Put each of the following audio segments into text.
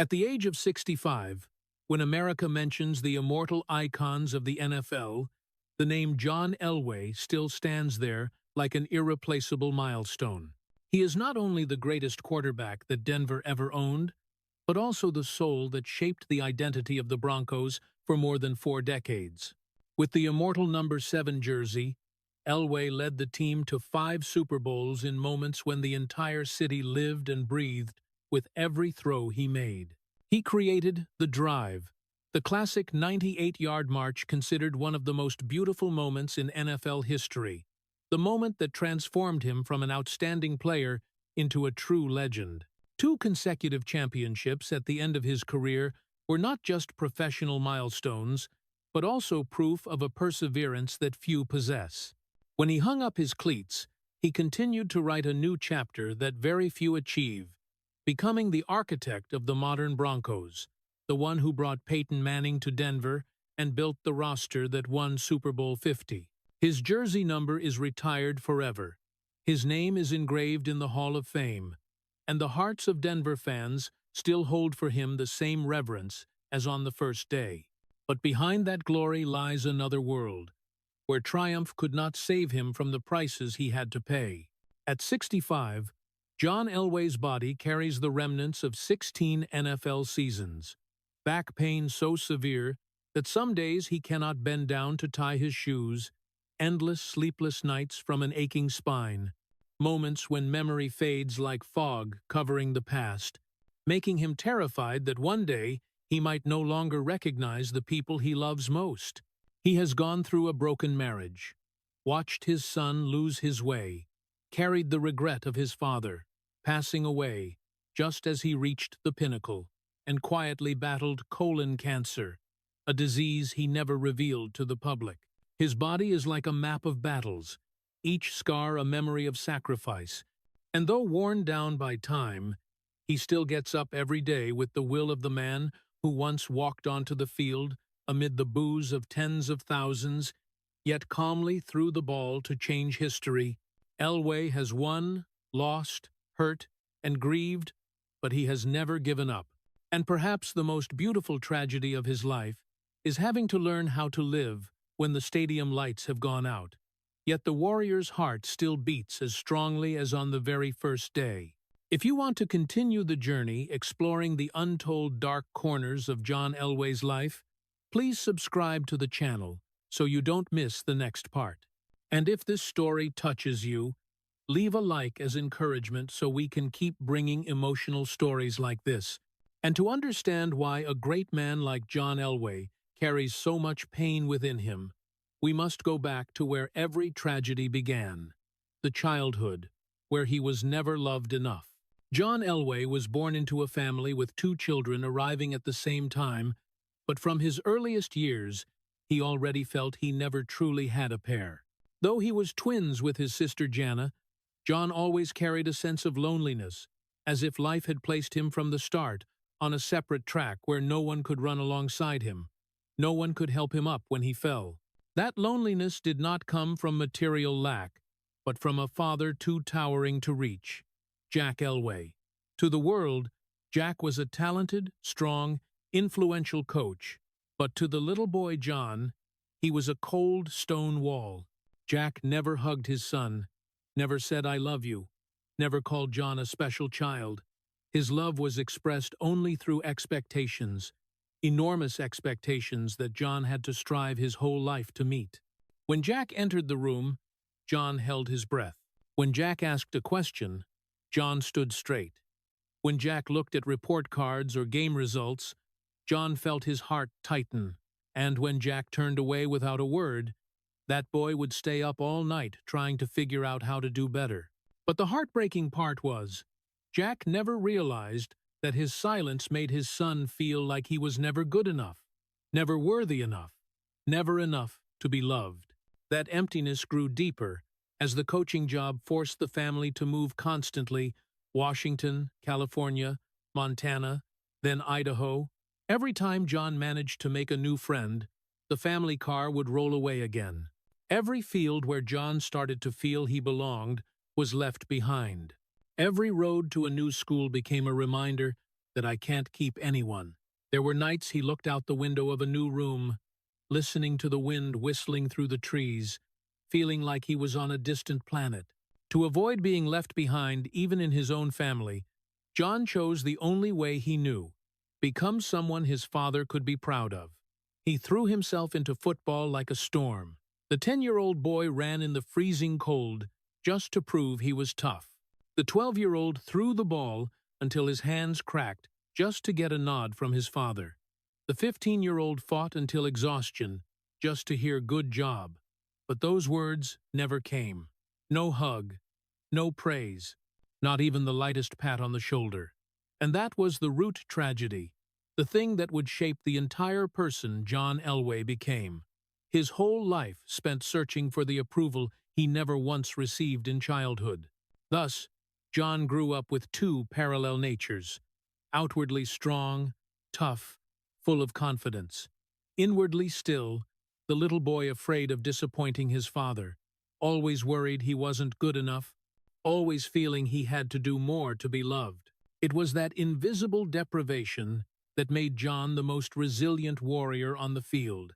At the age of 65, when America mentions the immortal icons of the NFL, the name John Elway still stands there like an irreplaceable milestone. He is not only the greatest quarterback that Denver ever owned, but also the soul that shaped the identity of the Broncos for more than 4 decades. With the immortal number 7 jersey, Elway led the team to 5 Super Bowls in moments when the entire city lived and breathed with every throw he made. He created the drive, the classic 98-yard march considered one of the most beautiful moments in NFL history, the moment that transformed him from an outstanding player into a true legend. 2 consecutive championships at the end of his career were not just professional milestones, but also proof of a perseverance that few possess. When he hung up his cleats, he continued to write a new chapter that very few achieve, becoming the architect of the modern Broncos, the one who brought Peyton Manning to Denver and built the roster that won Super Bowl 50. His jersey number is retired forever. His name is engraved in the Hall of Fame, and the hearts of Denver fans still hold for him the same reverence as on the first day. But behind that glory lies another world, where triumph could not save him from the prices he had to pay. At 65, John Elway's body carries the remnants of 16 NFL seasons. Back pain so severe that some days he cannot bend down to tie his shoes, endless sleepless nights from an aching spine, moments when memory fades like fog covering the past, making him terrified that one day he might no longer recognize the people he loves most. He has gone through a broken marriage, watched his son lose his way, carried the regret of his father, passing away just as he reached the pinnacle, and quietly battled colon cancer, a disease he never revealed to the public. His body is like a map of battles, each scar a memory of sacrifice, and though worn down by time, he still gets up every day with the will of the man who once walked onto the field amid the boos of tens of thousands, yet calmly threw the ball to change history. Elway has won, lost, hurt, and grieved, but he has never given up. And perhaps the most beautiful tragedy of his life is having to learn how to live when the stadium lights have gone out. Yet the Warrior's heart still beats as strongly as on the very first day. If you want to continue the journey exploring the untold dark corners of John Elway's life, please subscribe to the channel so you don't miss the next part. And if this story touches you, leave a like as encouragement so we can keep bringing emotional stories like this. And to understand why a great man like John Elway carries so much pain within him, we must go back to where every tragedy began, the childhood, where he was never loved enough. John Elway was born into a family with 2 children arriving at the same time, but from his earliest years, he already felt he never truly had a pair. Though he was twins with his sister Jana, John always carried a sense of loneliness, as if life had placed him from the start on a separate track where no one could run alongside him. No one could help him up when he fell. That loneliness did not come from material lack, but from a father too towering to reach, Jack Elway. To the world, Jack was a talented, strong, influential coach, but to the little boy John, he was a cold stone wall. Jack never hugged his son, never said "I love you," never called John a special child. His love was expressed only through expectations, enormous expectations that John had to strive his whole life to meet. When Jack entered the room, John held his breath. When Jack asked a question, John stood straight. When Jack looked at report cards or game results, John felt his heart tighten. And when Jack turned away without a word, that boy would stay up all night trying to figure out how to do better. But the heartbreaking part was, Jack never realized that his silence made his son feel like he was never good enough, never worthy enough, never enough to be loved. That emptiness grew deeper as the coaching job forced the family to move constantly: Washington, California, Montana, then Idaho. Every time John managed to make a new friend, the family car would roll away again. Every field where John started to feel he belonged was left behind. Every road to a new school became a reminder that I can't keep anyone. There were nights he looked out the window of a new room, listening to the wind whistling through the trees, feeling like he was on a distant planet. To avoid being left behind, even in his own family, John chose the only way he knew: become someone his father could be proud of. He threw himself into football like a storm. The 10-year-old boy ran in the freezing cold just to prove he was tough. The 12-year-old threw the ball until his hands cracked just to get a nod from his father. The 15-year-old fought until exhaustion just to hear "good job." But those words never came. No hug, no praise, not even the lightest pat on the shoulder. And that was the root tragedy, the thing that would shape the entire person John Elway became. His whole life spent searching for the approval he never once received in childhood. Thus, John grew up with two parallel natures: outwardly strong, tough, full of confidence; inwardly still, the little boy afraid of disappointing his father, always worried he wasn't good enough, always feeling he had to do more to be loved. It was that invisible deprivation that made John the most resilient warrior on the field,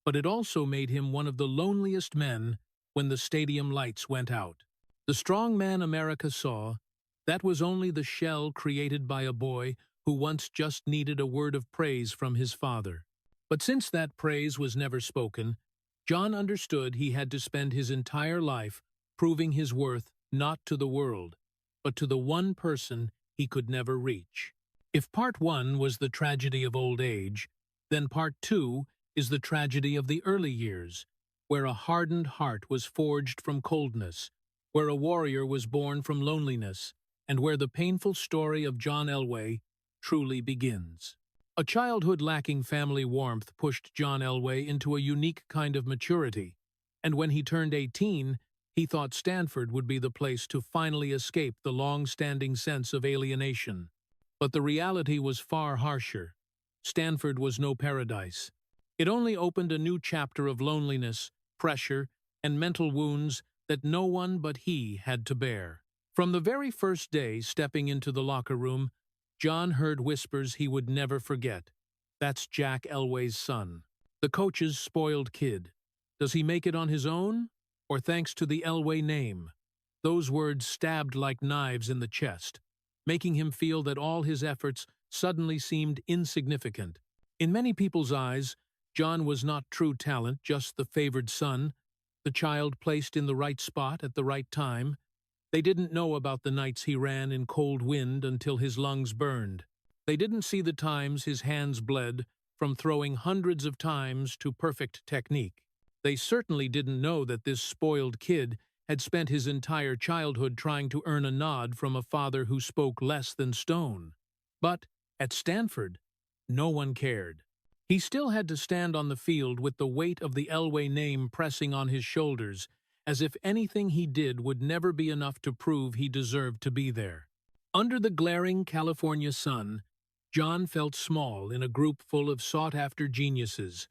but it also made him one of the loneliest men when the stadium lights went out. The strong man America saw, that was only the shell created by a boy who once just needed a word of praise from his father. But since that praise was never spoken, John understood he had to spend his entire life proving his worth not to the world, but to the one person he could never reach. If part one was the tragedy of old age, then part two is the tragedy of the early years, where a hardened heart was forged from coldness, where a warrior was born from loneliness, and where the painful story of John Elway truly begins. A childhood lacking family warmth pushed John Elway into a unique kind of maturity, and when he turned 18, he thought Stanford would be the place to finally escape the long-standing sense of alienation. But the reality was far harsher. Stanford was no paradise. It only opened a new chapter of loneliness, pressure, and mental wounds that no one but he had to bear. From the very first day stepping into the locker room, John heard whispers he would never forget. "That's Jack Elway's son. The coach's spoiled kid. Does he make it on his own, or thanks to the Elway name?" Those words stabbed like knives in the chest, making him feel that all his efforts suddenly seemed insignificant. In many people's eyes, John was not true talent, just the favored son, the child placed in the right spot at the right time. They didn't know about the nights he ran in cold wind until his lungs burned. They didn't see the times his hands bled from throwing hundreds of times to perfect technique. They certainly didn't know that this spoiled kid had spent his entire childhood trying to earn a nod from a father who spoke less than stone. But at Stanford, no one cared. He still had to stand on the field with the weight of the Elway name pressing on his shoulders, as if anything he did would never be enough to prove he deserved to be there. Under the glaring California sun, John felt small in a group full of sought-after geniuses,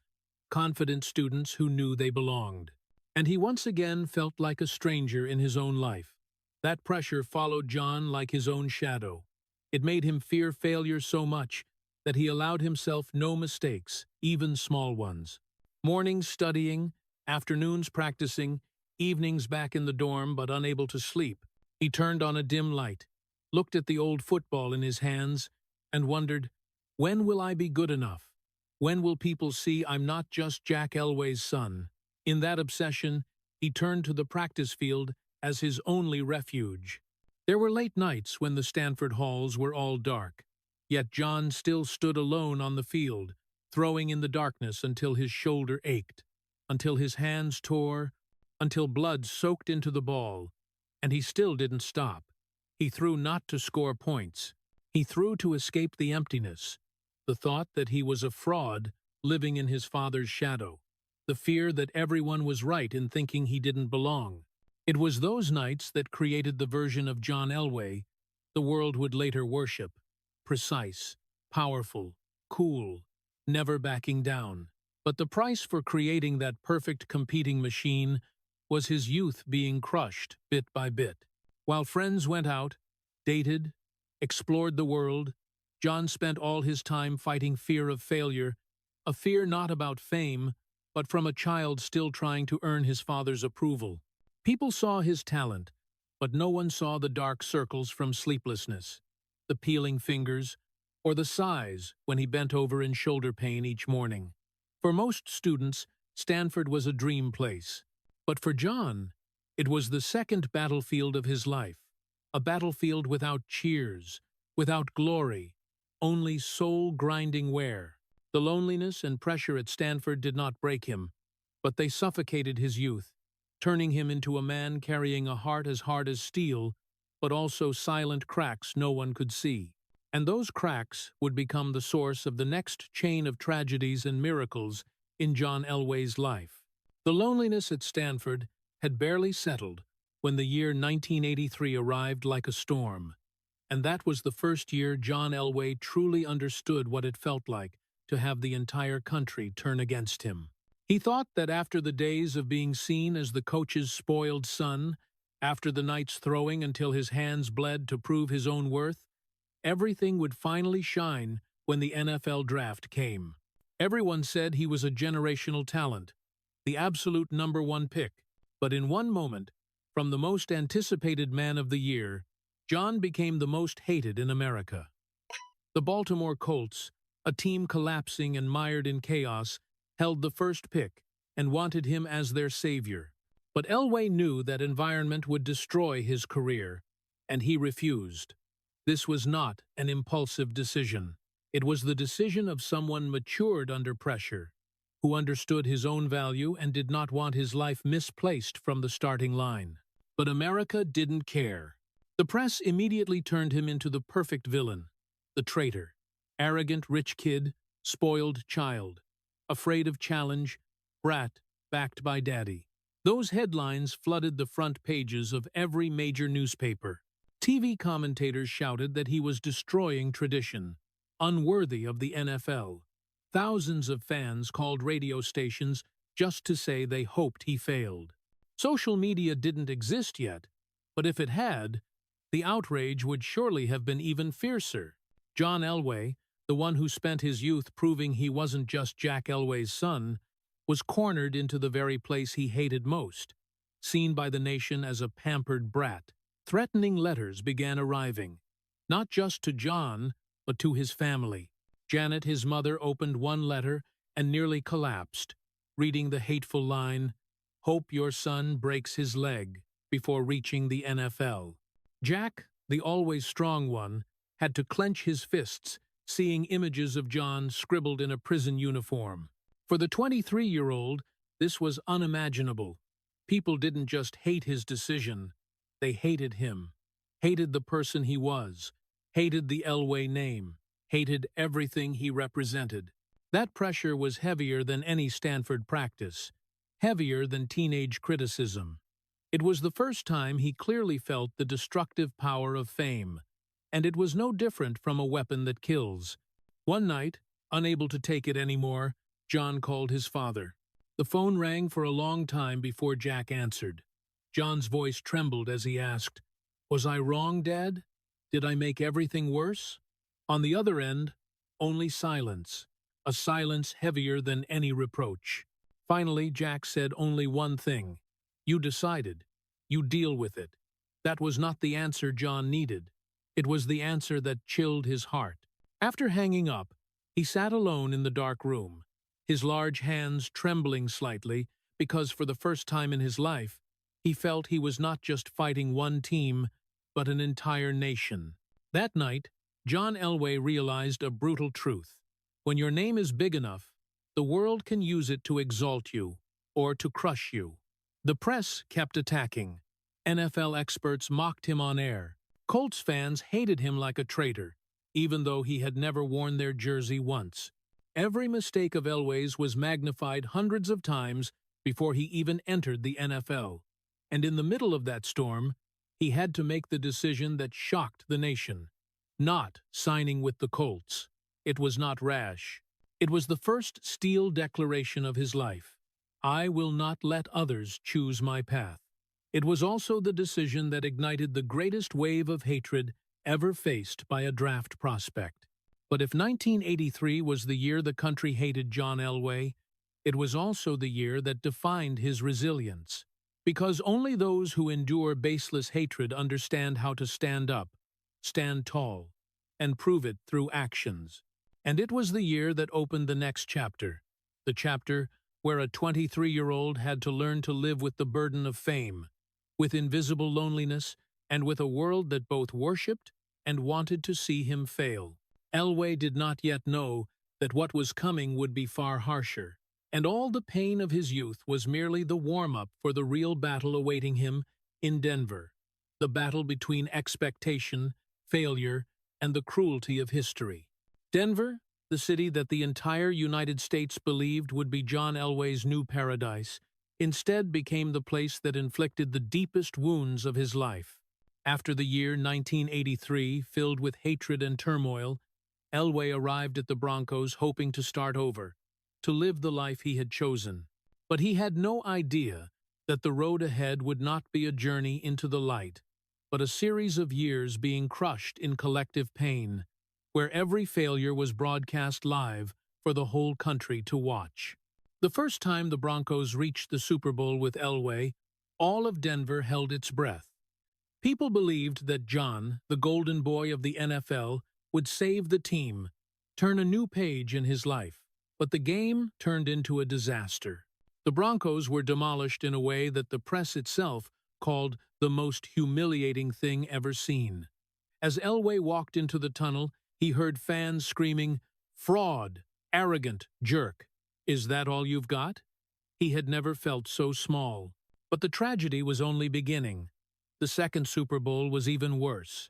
confident students who knew they belonged. And he once again felt like a stranger in his own life. That pressure followed John like his own shadow. It made him fear failure so much that he allowed himself no mistakes, even small ones. Mornings studying, afternoons practicing, evenings back in the dorm but unable to sleep. He turned on a dim light, looked at the old football in his hands, and wondered, when will I be good enough? When will people see I'm not just Jack Elway's son? In that obsession, he turned to the practice field as his only refuge. There were late nights when the Stanford halls were all dark, yet John still stood alone on the field, throwing in the darkness until his shoulder ached, until his hands tore, until blood soaked into the ball, and he still didn't stop. He threw not to score points. He threw to escape the emptiness, the thought that he was a fraud living in his father's shadow, the fear that everyone was right in thinking he didn't belong. It was those nights that created the version of John Elway the world would later worship: precise, powerful, cool, never backing down. But the price for creating that perfect competing machine was his youth being crushed bit by bit. While friends went out, dated, explored the world, John spent all his time fighting fear of failure, a fear not about fame, but from a child still trying to earn his father's approval. People saw his talent, but no one saw the dark circles from sleeplessness, the peeling fingers, or the sighs when he bent over in shoulder pain each morning. For most students, Stanford was a dream place. But for John, it was the second battlefield of his life, a battlefield without cheers, without glory, only soul-grinding wear. The loneliness and pressure at Stanford did not break him, but they suffocated his youth, turning him into a man carrying a heart as hard as steel, but also silent cracks no one could see. And those cracks would become the source of the next chain of tragedies and miracles in John Elway's life. The loneliness at Stanford had barely settled when the year 1983 arrived like a storm, and that was the first year John Elway truly understood what it felt like to have the entire country turn against him. He thought that after the days of being seen as the coach's spoiled son, after the nights throwing until his hands bled to prove his own worth, everything would finally shine when the NFL draft came. Everyone said he was a generational talent, the absolute #1 pick. But in one moment, from the most anticipated man of the year, John became the most hated in America. The Baltimore Colts, a team collapsing and mired in chaos, held the first pick and wanted him as their savior. But Elway knew that environment would destroy his career, and he refused. This was not an impulsive decision. It was the decision of someone matured under pressure, who understood his own value and did not want his life misplaced from the starting line. But America didn't care. The press immediately turned him into the perfect villain, the traitor, arrogant rich kid, spoiled child, afraid of challenge, brat backed by daddy. Those headlines flooded the front pages of every major newspaper. TV commentators shouted that he was destroying tradition, unworthy of the NFL. Thousands of fans called radio stations just to say they hoped he failed. Social media didn't exist yet, but if it had, the outrage would surely have been even fiercer. John Elway, the one who spent his youth proving he wasn't just Jack Elway's son, was cornered into the very place he hated most, seen by the nation as a pampered brat. Threatening letters began arriving, not just to John, but to his family. Janet, his mother, opened one letter and nearly collapsed, reading the hateful line, "Hope your son breaks his leg," before reaching the NFL. Jack, the always strong one, had to clench his fists, seeing images of John scribbled in a prison uniform. For the 23-year-old, this was unimaginable. People didn't just hate his decision, they hated him, hated the person he was, hated the Elway name, hated everything he represented. That pressure was heavier than any Stanford practice, heavier than teenage criticism. It was the first time he clearly felt the destructive power of fame, and it was no different from a weapon that kills. One night, unable to take it anymore, John called his father. The phone rang for a long time before Jack answered. John's voice trembled as he asked, "Was I wrong, Dad? Did I make everything worse?" On the other end, only silence, a silence heavier than any reproach. Finally, Jack said only one thing. "You decided. You deal with it." That was not the answer John needed. It was the answer that chilled his heart. After hanging up, he sat alone in the dark room, his large hands trembling slightly because for the first time in his life, he felt he was not just fighting one team, but an entire nation. That night, John Elway realized a brutal truth. When your name is big enough, the world can use it to exalt you or to crush you. The press kept attacking. NFL experts mocked him on air. Colts fans hated him like a traitor, even though he had never worn their jersey once. Every mistake of Elway's was magnified hundreds of times before he even entered the NFL. And in the middle of that storm, he had to make the decision that shocked the nation. Not signing with the Colts. It was not rash. It was the first steel declaration of his life. I will not let others choose my path. It was also the decision that ignited the greatest wave of hatred ever faced by a draft prospect. But if 1983 was the year the country hated John Elway, it was also the year that defined his resilience. Because only those who endure baseless hatred understand how to stand up, stand tall, and prove it through actions. And it was the year that opened the next chapter, the chapter where a 23-year-old had to learn to live with the burden of fame, with invisible loneliness, and with a world that both worshipped and wanted to see him fail. Elway did not yet know that what was coming would be far harsher, and all the pain of his youth was merely the warm-up for the real battle awaiting him in Denver, the battle between expectation, failure, and the cruelty of history. Denver, the city that the entire United States believed would be John Elway's new paradise, instead became the place that inflicted the deepest wounds of his life. After the year 1983, filled with hatred and turmoil, Elway arrived at the Broncos hoping to start over, to live the life he had chosen. But he had no idea that the road ahead would not be a journey into the light, but a series of years being crushed in collective pain, where every failure was broadcast live for the whole country to watch. The first time the Broncos reached the Super Bowl with Elway, all of Denver held its breath. People believed that John, the golden boy of the NFL, would save the team, turn a new page in his life. But the game turned into a disaster. The Broncos were demolished in a way that the press itself called the most humiliating thing ever seen. As Elway walked into the tunnel, he heard fans screaming, "Fraud! Arrogant! Jerk! Is that all you've got?" He had never felt so small. But the tragedy was only beginning. The second Super Bowl was even worse.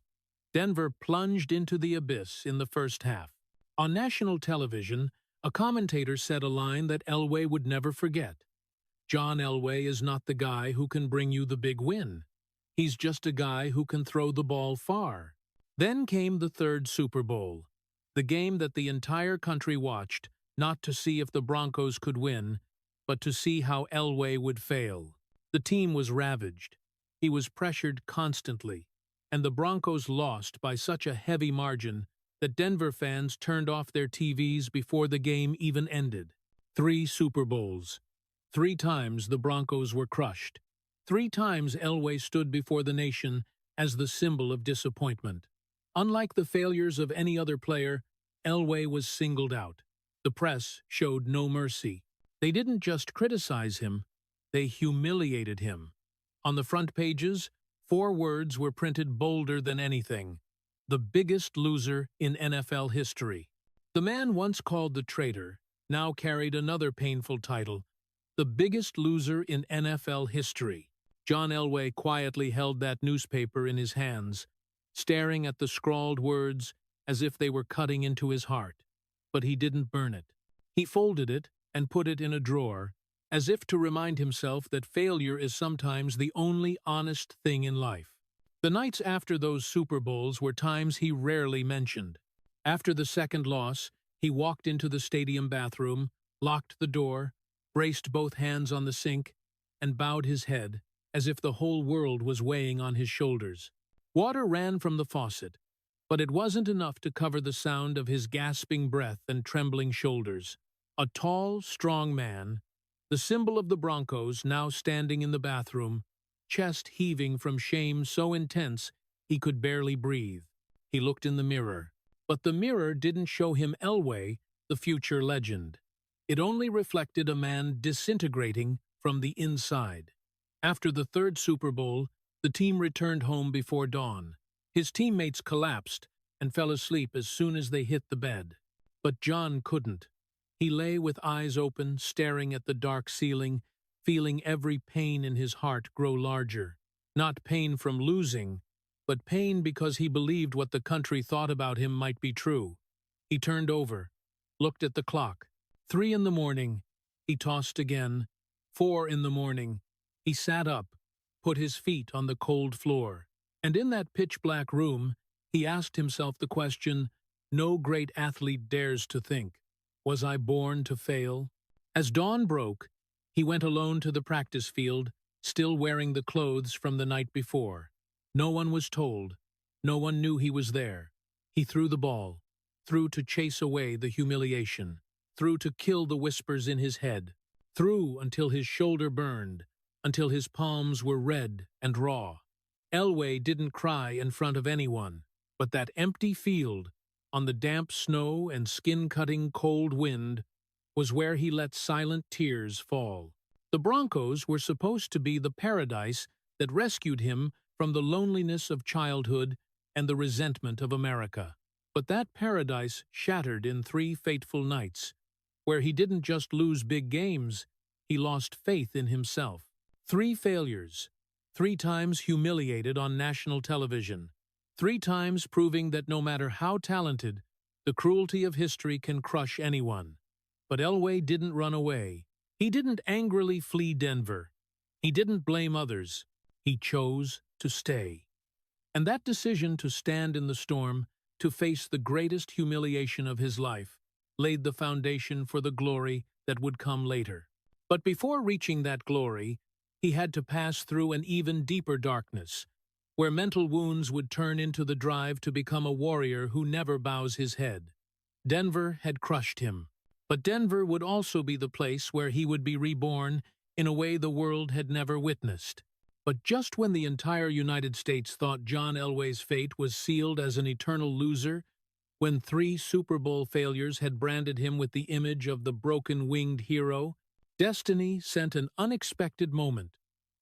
Denver plunged into the abyss in the first half. On national television, a commentator said a line that Elway would never forget. "John Elway is not the guy who can bring you the big win. He's just a guy who can throw the ball far." Then came the third Super Bowl, the game that the entire country watched, not to see if the Broncos could win, but to see how Elway would fail. The team was ravaged. He was pressured constantly, and the Broncos lost by such a heavy margin that Denver fans turned off their TVs before the game even ended. 3 Super Bowls. 3 times the Broncos were crushed. 3 times Elway stood before the nation as the symbol of disappointment. Unlike the failures of any other player, Elway was singled out. The press showed no mercy. They didn't just criticize him, they humiliated him. On the front pages, 4 words were printed bolder than anything: the biggest loser in NFL history. The man once called the traitor now carried another painful title: the biggest loser in NFL history. John Elway quietly held that newspaper in his hands, staring at the scrawled words as if they were cutting into his heart. But he didn't burn it. He folded it and put it in a drawer, as if to remind himself that failure is sometimes the only honest thing in life. The nights after those Super Bowls were times he rarely mentioned. After the second loss, he walked into the stadium bathroom, locked the door, braced both hands on the sink, and bowed his head, as if the whole world was weighing on his shoulders. Water ran from the faucet, but it wasn't enough to cover the sound of his gasping breath and trembling shoulders. A tall, strong man, the symbol of the Broncos, now standing in the bathroom, chest heaving from shame so intense he could barely breathe. He looked in the mirror, but the mirror didn't show him Elway, the future legend. It only reflected a man disintegrating from the inside. After the third Super Bowl, the team returned home before dawn. His teammates collapsed and fell asleep as soon as they hit the bed. But John couldn't. He lay with eyes open, staring at the dark ceiling, feeling every pain in his heart grow larger. Not pain from losing, but pain because he believed what the country thought about him might be true. He turned over, looked at the clock. 3 in the morning. He tossed again. 4 in the morning. He sat up, put his feet on the cold floor. And in that pitch-black room, he asked himself the question no great athlete dares to think: was I born to fail? As dawn broke, he went alone to the practice field, still wearing the clothes from the night before. No one was told. No one knew he was there. He threw the ball. through to chase away the humiliation, through to kill the whispers in his head, through until his shoulder burned, until his palms were red and raw. Elway didn't cry in front of anyone, but that empty field, on the damp snow and skin-cutting cold wind, was where he let silent tears fall. The Broncos were supposed to be the paradise that rescued him from the loneliness of childhood and the resentment of America. But that paradise shattered in 3 fateful nights, where he didn't just lose big games, he lost faith in himself. 3 failures, 3 times humiliated on national television, 3 times proving that no matter how talented, the cruelty of history can crush anyone. But Elway didn't run away. He didn't angrily flee Denver. He didn't blame others. He chose to stay. And that decision to stand in the storm, to face the greatest humiliation of his life, laid the foundation for the glory that would come later. But before reaching that glory, he had to pass through an even deeper darkness, where mental wounds would turn into the drive to become a warrior who never bows his head. Denver had crushed him, but Denver would also be the place where he would be reborn in a way the world had never witnessed. But just when the entire United States thought John Elway's fate was sealed as an eternal loser, when 3 Super Bowl failures had branded him with the image of the broken-winged hero, destiny sent an unexpected moment,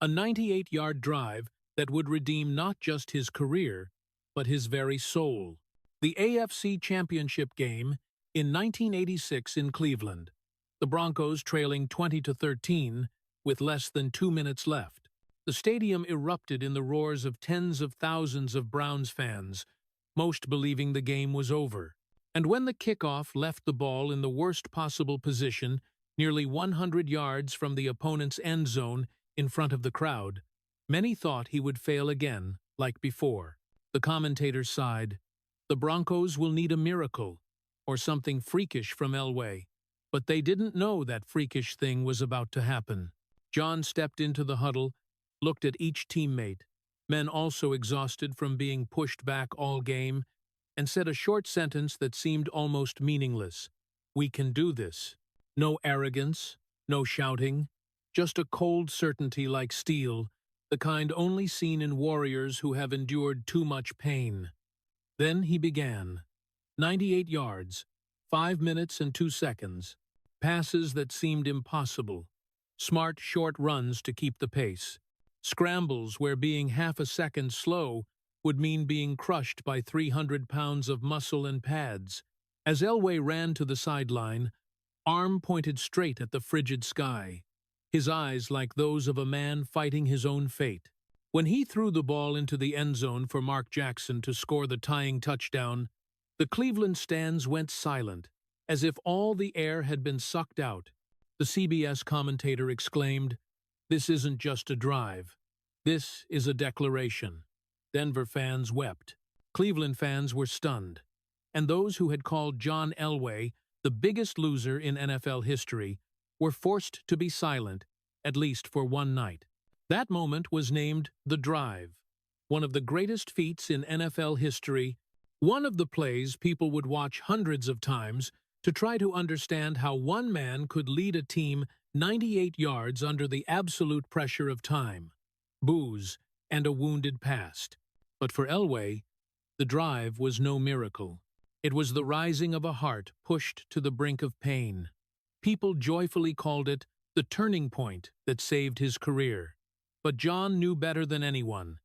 a 98-yard drive that would redeem not just his career, but his very soul. The AFC Championship game in 1986 in Cleveland, the Broncos trailing 20-13 with less than 2 minutes left. The stadium erupted in the roars of tens of thousands of Browns fans, most believing the game was over. And when the kickoff left the ball in the worst possible position, nearly 100 yards from the opponent's end zone in front of the crowd, many thought he would fail again, like before. The commentators sighed. The Broncos will need a miracle, or something freakish from Elway. But they didn't know that freakish thing was about to happen. John stepped into the huddle, looked at each teammate, men also exhausted from being pushed back all game, and said a short sentence that seemed almost meaningless. "We can do this." No arrogance, no shouting, just a cold certainty like steel, the kind only seen in warriors who have endured too much pain. Then he began. 98 yards, 5 minutes and 2 seconds, passes that seemed impossible, smart short runs to keep the pace, scrambles where being half a second slow would mean being crushed by 300 pounds of muscle and pads. As Elway ran to the sideline, arm pointed straight at the frigid sky, his eyes like those of a man fighting his own fate. When he threw the ball into the end zone for Mark Jackson to score the tying touchdown, the Cleveland stands went silent, as if all the air had been sucked out. The CBS commentator exclaimed, "This isn't just a drive. This is a declaration." Denver fans wept. Cleveland fans were stunned. And those who had called John Elway the biggest loser in NFL history were forced to be silent, at least for one night. That moment was named The Drive, one of the greatest feats in NFL history, one of the plays people would watch hundreds of times to try to understand how one man could lead a team 98 yards under the absolute pressure of time, booze, and a wounded past. But for Elway, the drive was no miracle. It was the rising of a heart pushed to the brink of pain. People joyfully called it the turning point that saved his career. But John knew better than anyone.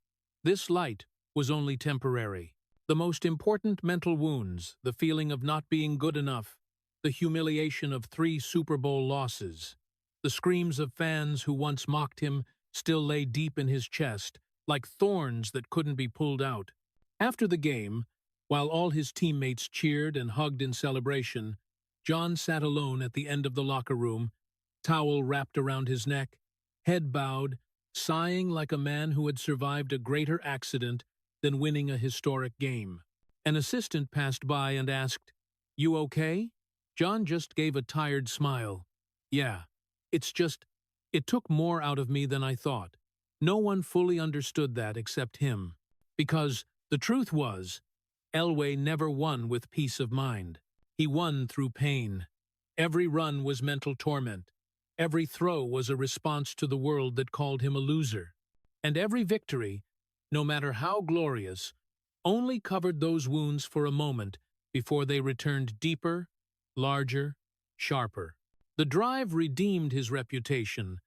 This light was only temporary. The most important mental wounds, the feeling of not being good enough, the humiliation of 3 Super Bowl losses, the screams of fans who once mocked him still lay deep in his chest, like thorns that couldn't be pulled out. After the game, while all his teammates cheered and hugged in celebration, John sat alone at the end of the locker room, towel wrapped around his neck, head bowed, sighing like a man who had survived a greater accident than winning a historic game. An assistant passed by and asked, "You okay?" John just gave a tired smile. "Yeah, it took more out of me than I thought." No one fully understood that except him. Because the truth was, Elway never won with peace of mind. He won through pain. Every run was mental torment. Every throw was a response to the world that called him a loser. And every victory, no matter how glorious, only covered those wounds for a moment before they returned deeper, larger, sharper. The drive redeemed his reputation,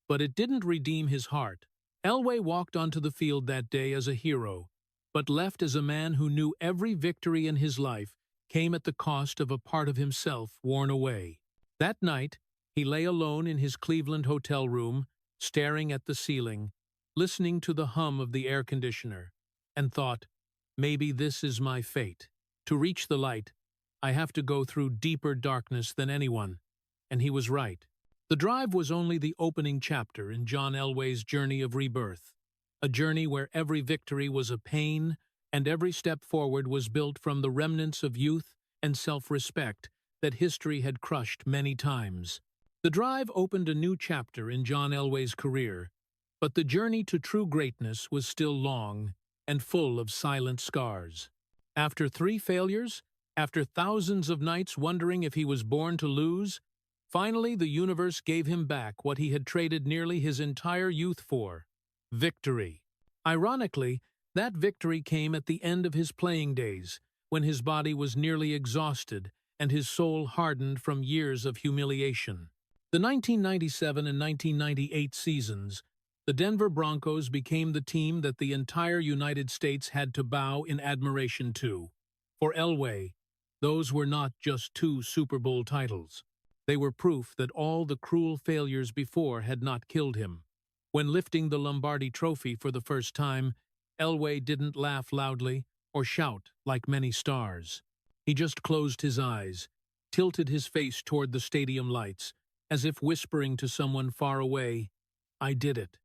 but it didn't redeem his heart. Elway walked onto the field that day as a hero, but left as a man who knew every victory in his life came at the cost of a part of himself worn away. That night, he lay alone in his Cleveland hotel room, staring at the ceiling, listening to the hum of the air conditioner, and thought, maybe this is my fate. To reach the light, I have to go through deeper darkness than anyone. And he was right. The drive was only the opening chapter in John Elway's journey of rebirth, a journey where every victory was a pain and every step forward was built from the remnants of youth and self-respect that history had crushed many times. The drive opened a new chapter in John Elway's career, but the journey to true greatness was still long and full of silent scars. After 3 failures, after thousands of nights wondering if he was born to lose, finally the universe gave him back what he had traded nearly his entire youth for: victory. Ironically, that victory came at the end of his playing days, when his body was nearly exhausted and his soul hardened from years of humiliation. The 1997 and 1998 seasons, the Denver Broncos became the team that the entire United States had to bow in admiration to. For Elway, those were not just 2 Super Bowl titles. They were proof that all the cruel failures before had not killed him. When lifting the Lombardi Trophy for the first time, Elway didn't laugh loudly or shout like many stars. He just closed his eyes, tilted his face toward the stadium lights, as if whispering to someone far away, "I did it."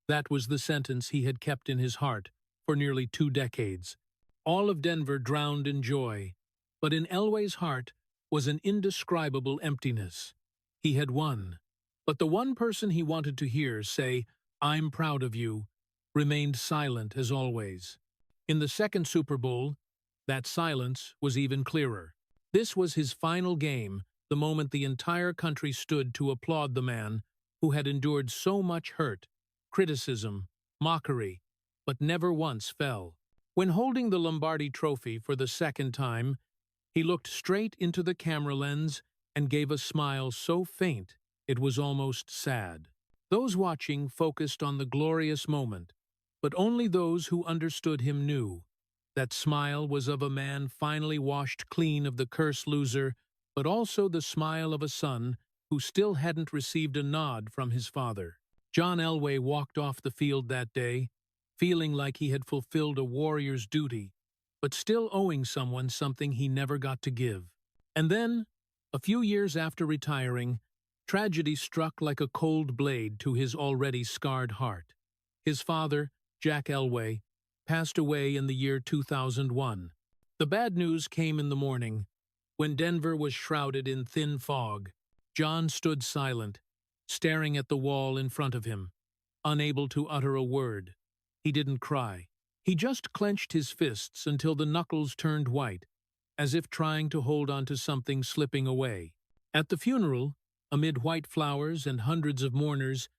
That was the sentence he had kept in his heart for nearly 2 decades. All of Denver drowned in joy, but in Elway's heart was an indescribable emptiness. He had won, but the one person he wanted to hear say, "I'm proud of you," remained silent as always. In the second Super Bowl, that silence was even clearer. This was his final game, the moment the entire country stood to applaud the man who had endured so much hurt, criticism, mockery, but never once fell. When holding the Lombardi Trophy for the second time, he looked straight into the camera lens and gave a smile so faint it was almost sad. Those watching focused on the glorious moment, but only those who understood him knew. That smile was of a man finally washed clean of the curse loser, but also the smile of a son who still hadn't received a nod from his father. John Elway walked off the field that day, feeling like he had fulfilled a warrior's duty, but still owing someone something he never got to give. And then, a few years after retiring, tragedy struck like a cold blade to his already scarred heart. His father, Jack Elway, passed away in the year 2001. The bad news came in the morning. When Denver was shrouded in thin fog, John stood silent, staring at the wall in front of him, unable to utter a word. He didn't cry. He just clenched his fists until the knuckles turned white, as if trying to hold on to something slipping away. At the funeral, amid white flowers and hundreds of mourners,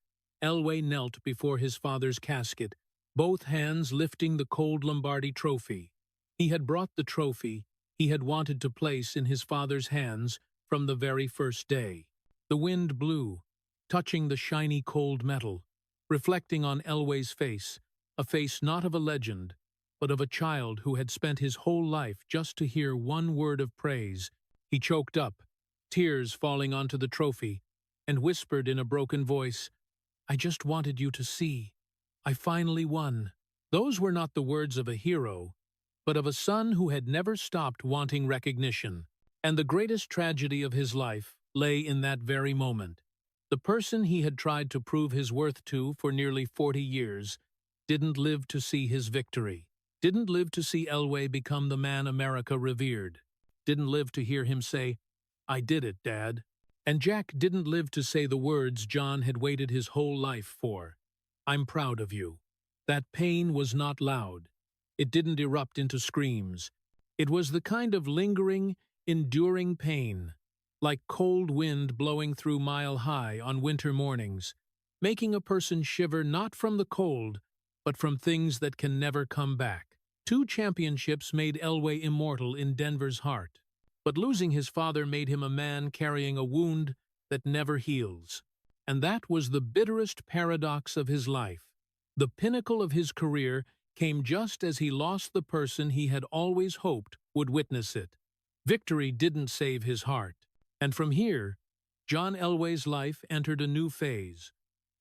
Elway knelt before his father's casket, both hands lifting the cold Lombardi Trophy. He had brought the trophy he had wanted to place in his father's hands from the very first day. The wind blew, touching the shiny cold metal, reflecting on Elway's face, a face not of a legend, but of a child who had spent his whole life just to hear one word of praise. He choked up, tears falling onto the trophy, and whispered in a broken voice, "I just wanted you to see. I finally won." Those were not the words of a hero, but of a son who had never stopped wanting recognition. And the greatest tragedy of his life lay in that very moment. The person he had tried to prove his worth to for nearly 40 years didn't live to see his victory, didn't live to see Elway become the man America revered, didn't live to hear him say, "I did it, Dad." And Jack didn't live to say the words John had waited his whole life for, "I'm proud of you." That pain was not loud. It didn't erupt into screams. It was the kind of lingering, enduring pain, like cold wind blowing through mile high on winter mornings, making a person shiver not from the cold, but from things that can never come back. 2 championships made Elway immortal in Denver's heart, but losing his father made him a man carrying a wound that never heals. And that was the bitterest paradox of his life. The pinnacle of his career came just as he lost the person he had always hoped would witness it. Victory didn't save his heart. And from here, John Elway's life entered a new phase,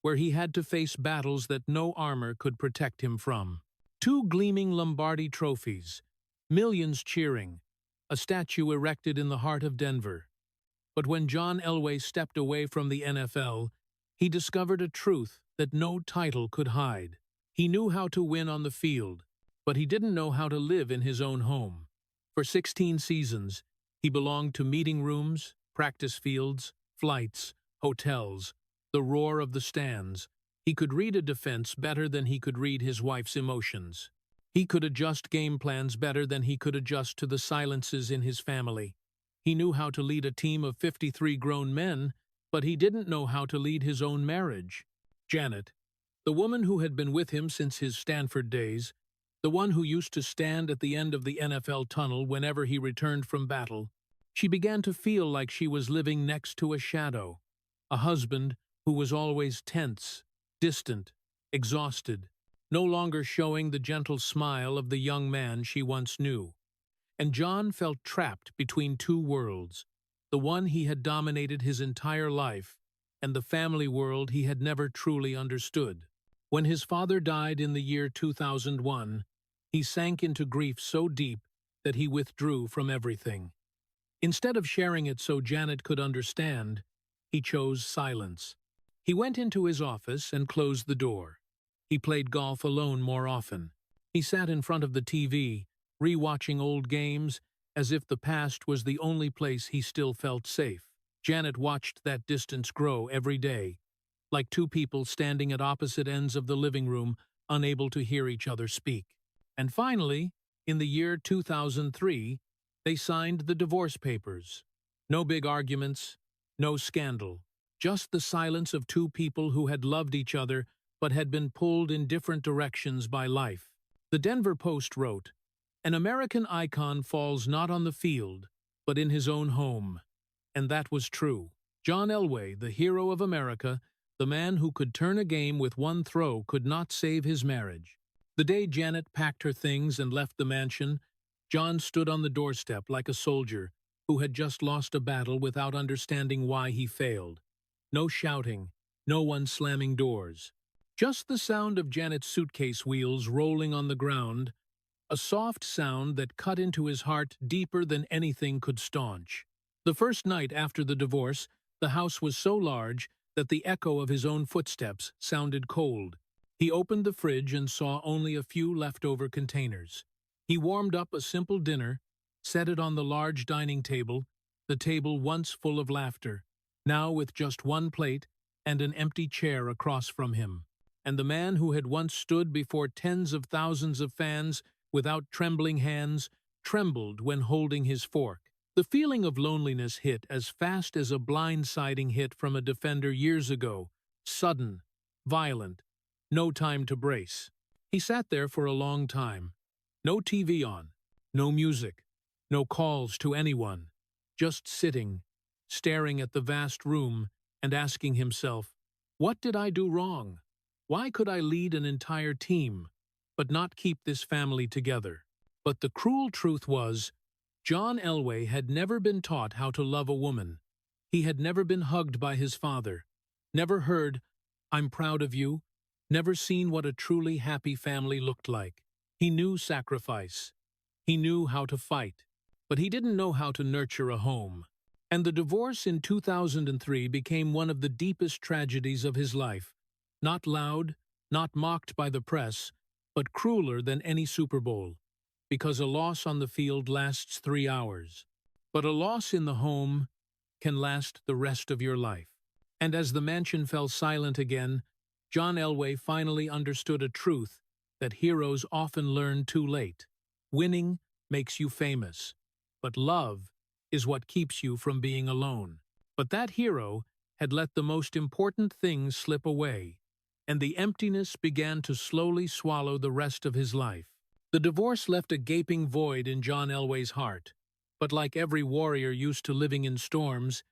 where he had to face battles that no armor could protect him from. 2 gleaming Lombardi trophies, millions cheering, a statue erected in the heart of Denver. But when John Elway stepped away from the NFL, he discovered a truth that no title could hide. He knew how to win on the field, but he didn't know how to live in his own home. For 16 seasons, he belonged to meeting rooms, practice fields, flights, hotels, the roar of the stands. He could read a defense better than he could read his wife's emotions. He could adjust game plans better than he could adjust to the silences in his family. He knew how to lead a team of 53 grown men, but he didn't know how to lead his own marriage. Janet, the woman who had been with him since his Stanford days, the one who used to stand at the end of the NFL tunnel whenever he returned from battle, she began to feel like she was living next to a shadow, a husband who was always tense, distant, exhausted, no longer showing the gentle smile of the young man she once knew. And John felt trapped between 2 worlds, the one he had dominated his entire life, and the family world he had never truly understood. When his father died in the year 2001, he sank into grief so deep that he withdrew from everything. Instead of sharing it so Janet could understand, he chose silence. He went into his office and closed the door. He played golf alone more often. He sat in front of the TV, rewatching old games, as if the past was the only place he still felt safe. Janet watched that distance grow every day, like 2 people standing at opposite ends of the living room, unable to hear each other speak. And finally, in the year 2003, they signed the divorce papers. No big arguments, no scandal, just the silence of 2 people who had loved each other but had been pulled in different directions by life. The Denver Post wrote, "An American icon falls not on the field, but in his own home." And that was true. John Elway, the hero of America, the man who could turn a game with one throw, could not save his marriage. The day Janet packed her things and left the mansion, John stood on the doorstep like a soldier who had just lost a battle without understanding why he failed. No shouting, no one slamming doors. Just the sound of Janet's suitcase wheels rolling on the ground, a soft sound that cut into his heart deeper than anything could staunch. The first night after the divorce, the house was so large that the echo of his own footsteps sounded cold. He opened the fridge and saw only a few leftover containers. He warmed up a simple dinner, set it on the large dining table, the table once full of laughter, now with just 1 plate and an empty chair across from him. And the man who had once stood before tens of thousands of fans without trembling hands trembled when holding his fork. The feeling of loneliness hit as fast as a blindsiding hit from a defender years ago, sudden, violent, no time to brace. He sat there for a long time. No TV on, no music, no calls to anyone, just sitting, staring at the vast room and asking himself, what did I do wrong? Why could I lead an entire team, but not keep this family together? But the cruel truth was, John Elway had never been taught how to love a woman. He had never been hugged by his father, never heard, "I'm proud of you," never seen what a truly happy family looked like. He knew sacrifice. He knew how to fight, but he didn't know how to nurture a home. And the divorce in 2003 became one of the deepest tragedies of his life. Not loud, not mocked by the press, but crueler than any Super Bowl. Because a loss on the field lasts 3 hours, but a loss in the home can last the rest of your life. And as the mansion fell silent again, John Elway finally understood a truth that heroes often learn too late. Winning makes you famous, but love is what keeps you from being alone. But that hero had let the most important things slip away, and the emptiness began to slowly swallow the rest of his life. The divorce left a gaping void in John Elway's heart, but like every warrior used to living in storms,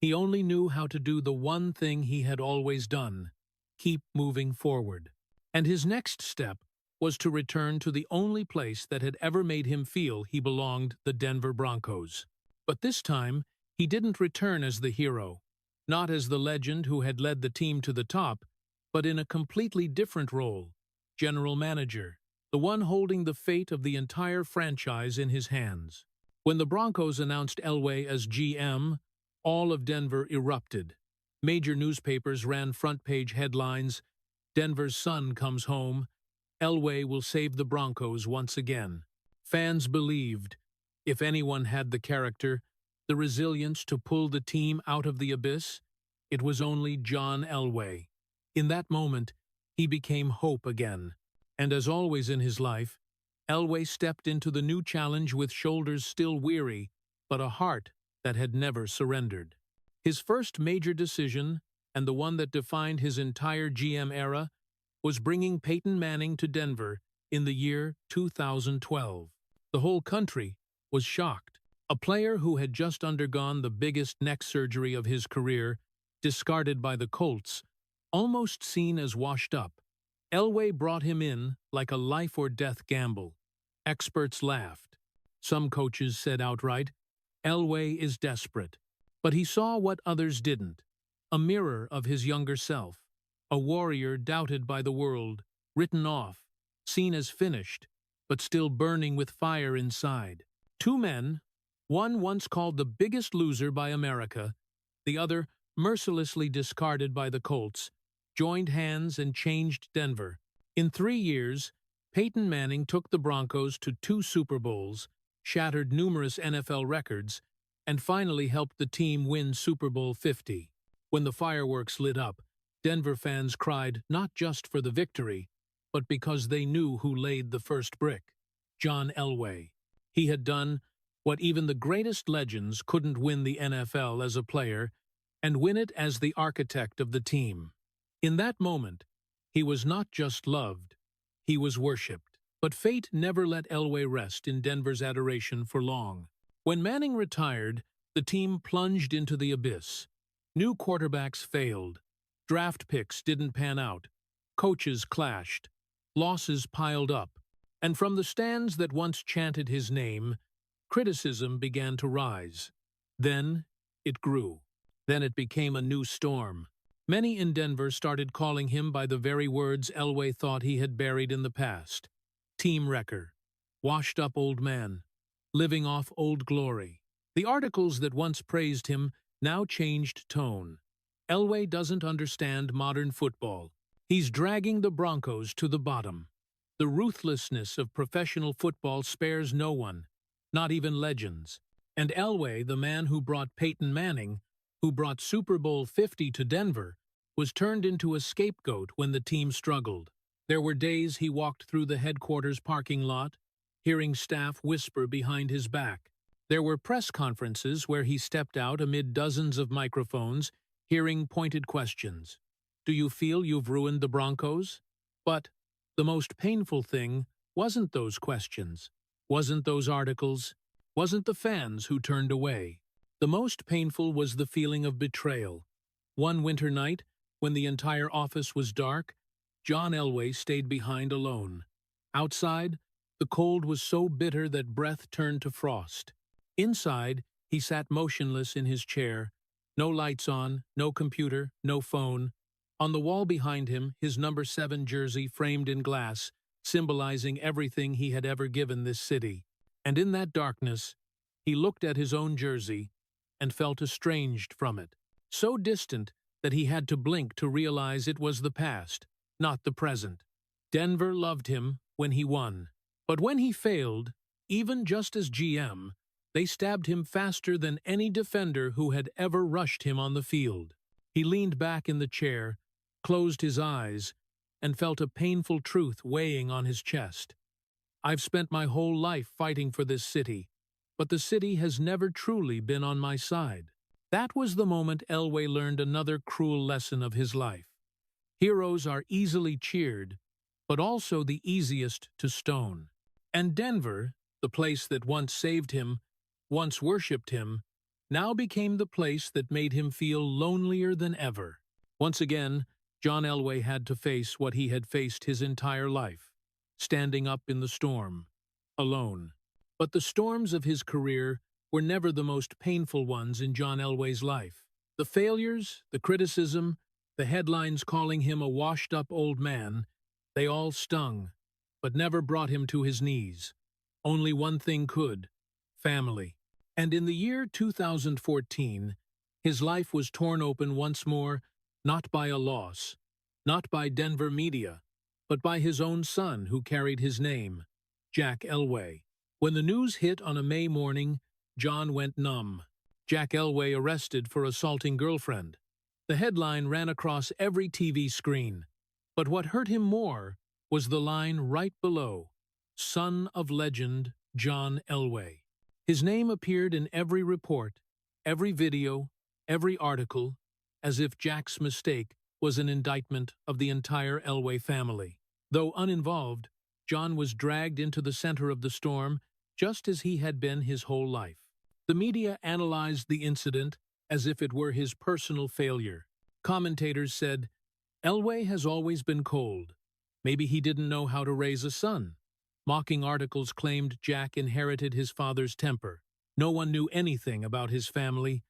he only knew how to do the one thing he had always done: keep moving forward. And his next step was to return to the only place that had ever made him feel he belonged, the Denver Broncos. But this time, he didn't return as the hero, not as the legend who had led the team to the top, but in a completely different role: general manager, the one holding the fate of the entire franchise in his hands. When the Broncos announced Elway as GM, all of Denver erupted. Major newspapers ran front-page headlines: "Denver's son comes home. Elway will save the Broncos once again." Fans believed, if anyone had the character, the resilience to pull the team out of the abyss, it was only John Elway. In that moment, he became hope again. And as always in his life, Elway stepped into the new challenge with shoulders still weary, but a heart that had never surrendered. His first major decision, and the one that defined his entire GM era, was bringing Peyton Manning to Denver in the year 2012. The whole country was shocked. A player who had just undergone the biggest neck surgery of his career, discarded by the Colts, almost seen as washed up. Elway brought him in like a life-or-death gamble. Experts laughed. Some coaches said outright, "Elway is desperate." But he saw what others didn't: a mirror of his younger self, a warrior doubted by the world, written off, seen as finished, but still burning with fire inside. Two men, one once called the biggest loser by America, the other mercilessly discarded by the Colts, joined hands and changed Denver. In 3 years, Peyton Manning took the Broncos to 2 Super Bowls, shattered numerous NFL records, and finally helped the team win Super Bowl 50. When the fireworks lit up, Denver fans cried not just for the victory, but because they knew who laid the first brick: John Elway. He had done what even the greatest legends couldn't win: the NFL as a player, and win it as the architect of the team. In that moment, he was not just loved, he was worshipped. But fate never let Elway rest in Denver's adoration for long. When Manning retired, the team plunged into the abyss. New quarterbacks failed, draft picks didn't pan out, coaches clashed, losses piled up, and from the stands that once chanted his name, criticism began to rise. Then it grew. Then it became a new storm. Many in Denver started calling him by the very words Elway thought he had buried in the past: team wrecker, washed-up old man, living off old glory. The articles that once praised him now changed tone. Elway doesn't understand modern football. He's dragging the Broncos to the bottom. The ruthlessness of professional football spares no one, not even legends. And Elway, the man who brought Peyton Manning, who brought Super Bowl 50 to Denver, was turned into a scapegoat when the team struggled. There were days he walked through the headquarters parking lot, hearing staff whisper behind his back. There were press conferences where he stepped out amid dozens of microphones, hearing pointed questions. "Do you feel you've ruined the Broncos?" But the most painful thing wasn't those questions, wasn't those articles, wasn't the fans who turned away. The most painful was the feeling of betrayal. One winter night, when the entire office was dark, John Elway stayed behind alone. Outside, the cold was so bitter that breath turned to frost. Inside, he sat motionless in his chair, no lights on, no computer, no phone. On the wall behind him, his number 7 jersey framed in glass, symbolizing everything he had ever given this city. And in that darkness, he looked at his own jersey and felt estranged from it, so distant that he had to blink to realize it was the past, not the present. Denver loved him when he won, but when he failed, even just as GM, they stabbed him faster than any defender who had ever rushed him on the field. He leaned back in the chair, closed his eyes, and felt a painful truth weighing on his chest. I've spent my whole life fighting for this city, but the city has never truly been on my side. That was the moment Elway learned another cruel lesson of his life. Heroes are easily cheered, but also the easiest to stone. And Denver, the place that once saved him, once worshipped him, now became the place that made him feel lonelier than ever. Once again, John Elway had to face what he had faced his entire life, standing up in the storm, alone. But the storms of his career were never the most painful ones in John Elway's life. The failures, the criticism, the headlines calling him a washed-up old man, they all stung, but never brought him to his knees. Only one thing could: family. And in the year 2014, his life was torn open once more, not by a loss, not by Denver media, but by his own son who carried his name, Jack Elway. When the news hit on a May morning, John went numb. Jack Elway arrested for assaulting girlfriend. The headline ran across every TV screen. But what hurt him more was the line right below: son of legend John Elway. His name appeared in every report, every video, every article, as if Jack's mistake was an indictment of the entire Elway family. Though uninvolved, John was dragged into the center of the storm, just as he had been his whole life. The media analyzed the incident as if it were his personal failure. Commentators said, "Elway has always been cold. Maybe he didn't know how to raise a son." Mocking articles claimed Jack inherited his father's temper. No one knew anything about his family,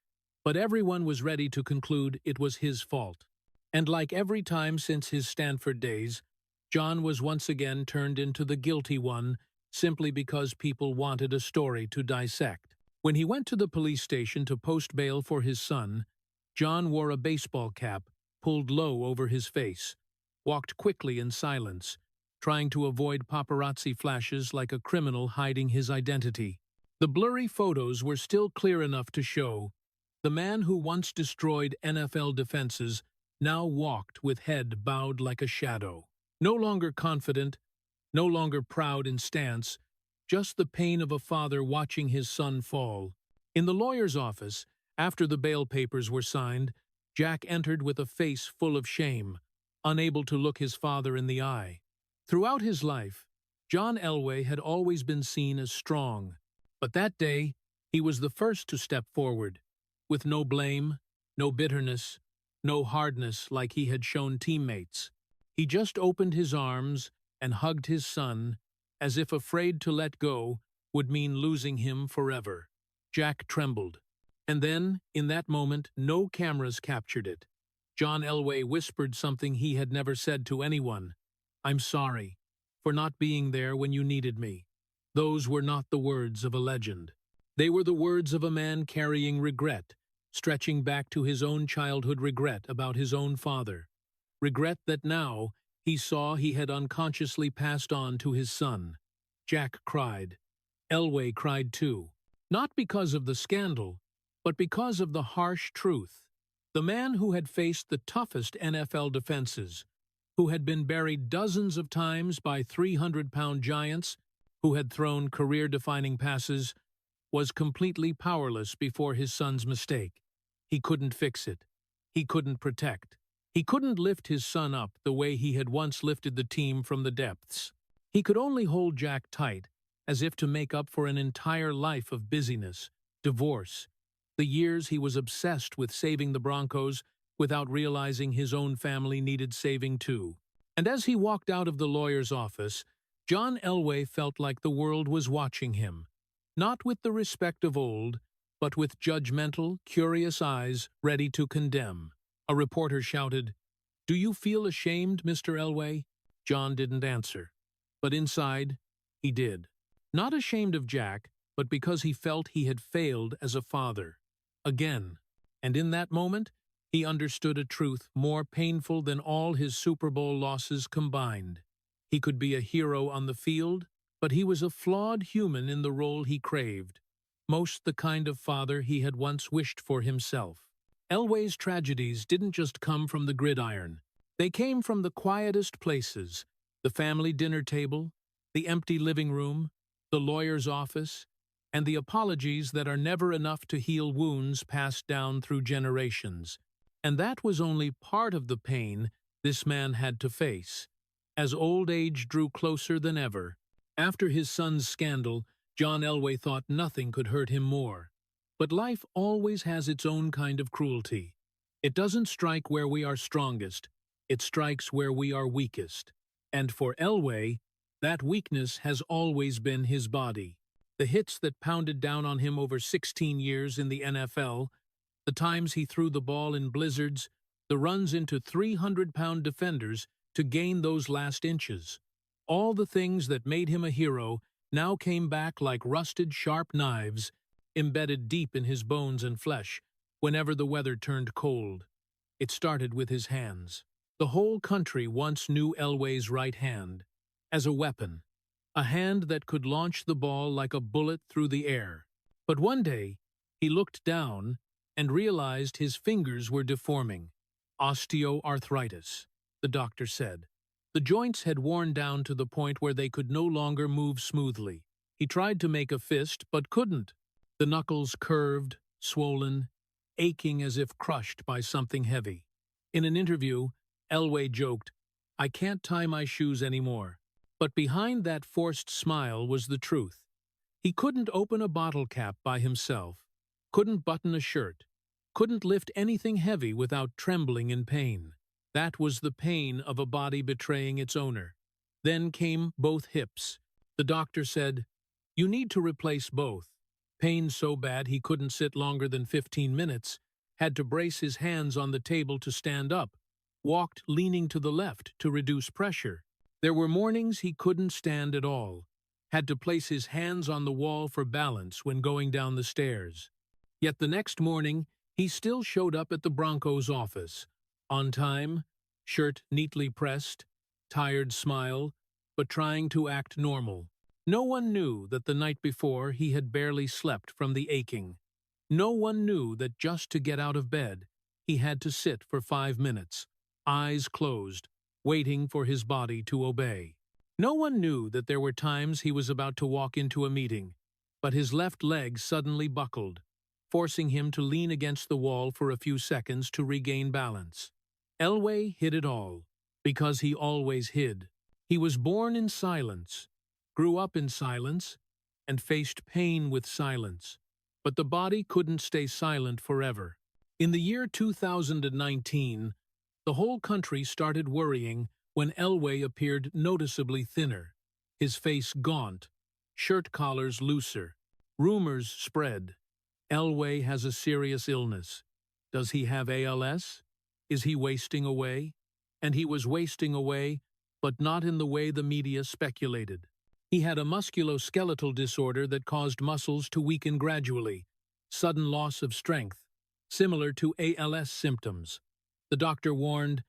but everyone was ready to conclude it was his fault. And like every time since his Stanford days, John was once again turned into the guilty one simply because people wanted a story to dissect. When he went to the police station to post bail for his son, John wore a baseball cap pulled low over his face, walked quickly in silence, trying to avoid paparazzi flashes like a criminal hiding his identity. The blurry photos were still clear enough to show the man who once destroyed NFL defenses now walked with head bowed like a shadow. No longer confident, no longer proud in stance, just the pain of a father watching his son fall. In the lawyer's office, after the bail papers were signed, Jack entered with a face full of shame, unable to look his father in the eye. Throughout his life, John Elway had always been seen as strong, but that day, he was the first to step forward, with no blame, no bitterness, no hardness like he had shown teammates. He just opened his arms and hugged his son, as if afraid to let go would mean losing him forever. Jack trembled. And then, in that moment, no cameras captured it. John Elway whispered something he had never said to anyone: "I'm sorry for not being there when you needed me." Those were not the words of a legend. They were the words of a man carrying regret, stretching back to his own childhood regret about his own father. Regret that now he saw he had unconsciously passed on to his son. Jack cried. Elway cried too. Not because of the scandal, but because of the harsh truth. The man who had faced the toughest NFL defenses, who had been buried dozens of times by 300-pound giants, who had thrown career-defining passes, was completely powerless before his son's mistake. He couldn't fix it. He couldn't protect. He couldn't lift his son up the way he had once lifted the team from the depths. He could only hold Jack tight, as if to make up for an entire life of busyness, divorce, the years he was obsessed with saving the Broncos without realizing his own family needed saving too. And as he walked out of the lawyer's office, John Elway felt like the world was watching him, not with the respect of old, but with judgmental, curious eyes ready to condemn. A reporter shouted, "Do you feel ashamed, Mr. Elway?" John didn't answer, but inside, he did. Not ashamed of Jack, but because he felt he had failed as a father. Again. And in that moment, he understood a truth more painful than all his Super Bowl losses combined. He could be a hero on the field, but he was a flawed human in the role he craved, most the kind of father he had once wished for himself. Elway's tragedies didn't just come from the gridiron. They came from the quietest places: the family dinner table, the empty living room, the lawyer's office, and the apologies that are never enough to heal wounds passed down through generations. And that was only part of the pain this man had to face. As old age drew closer than ever, after his son's scandal, John Elway thought nothing could hurt him more. But life always has its own kind of cruelty. It doesn't strike where we are strongest, it strikes where we are weakest. And for Elway, that weakness has always been his body. The hits that pounded down on him over 16 years in the NFL, the times he threw the ball in blizzards, the runs into 300-pound defenders to gain those last inches. All the things that made him a hero now came back like rusted sharp knives, embedded deep in his bones and flesh, whenever the weather turned cold. It started with his hands. The whole country once knew Elway's right hand as a weapon, a hand that could launch the ball like a bullet through the air. But one day, he looked down and realized his fingers were deforming. Osteoarthritis, the doctor said. The joints had worn down to the point where they could no longer move smoothly. He tried to make a fist, but couldn't. The knuckles curved, swollen, aching as if crushed by something heavy. In an interview, Elway joked, "I can't tie my shoes anymore." But behind that forced smile was the truth. He couldn't open a bottle cap by himself, couldn't button a shirt, couldn't lift anything heavy without trembling in pain. That was the pain of a body betraying its owner. Then came both hips. The doctor said, "You need to replace both." Pain so bad he couldn't sit longer than 15 minutes, had to brace his hands on the table to stand up, walked leaning to the left to reduce pressure. There were mornings he couldn't stand at all, had to place his hands on the wall for balance when going down the stairs. Yet the next morning, he still showed up at the Broncos office, on time, shirt neatly pressed, tired smile, but trying to act normal. No one knew that the night before he had barely slept from the aching. No one knew that just to get out of bed, he had to sit for 5 minutes, eyes closed, waiting for his body to obey. No one knew that there were times he was about to walk into a meeting, but his left leg suddenly buckled, forcing him to lean against the wall for a few seconds to regain balance. Elway hid it all, because he always hid. He was born in silence, grew up in silence, and faced pain with silence. But the body couldn't stay silent forever. In the year 2019, the whole country started worrying when Elway appeared noticeably thinner, his face gaunt, shirt collars looser. Rumors spread. Elway has a serious illness. Does he have ALS? Is he wasting away? And he was wasting away, but not in the way the media speculated. He had a musculoskeletal disorder that caused muscles to weaken gradually, sudden loss of strength, similar to ALS symptoms. The doctor warned,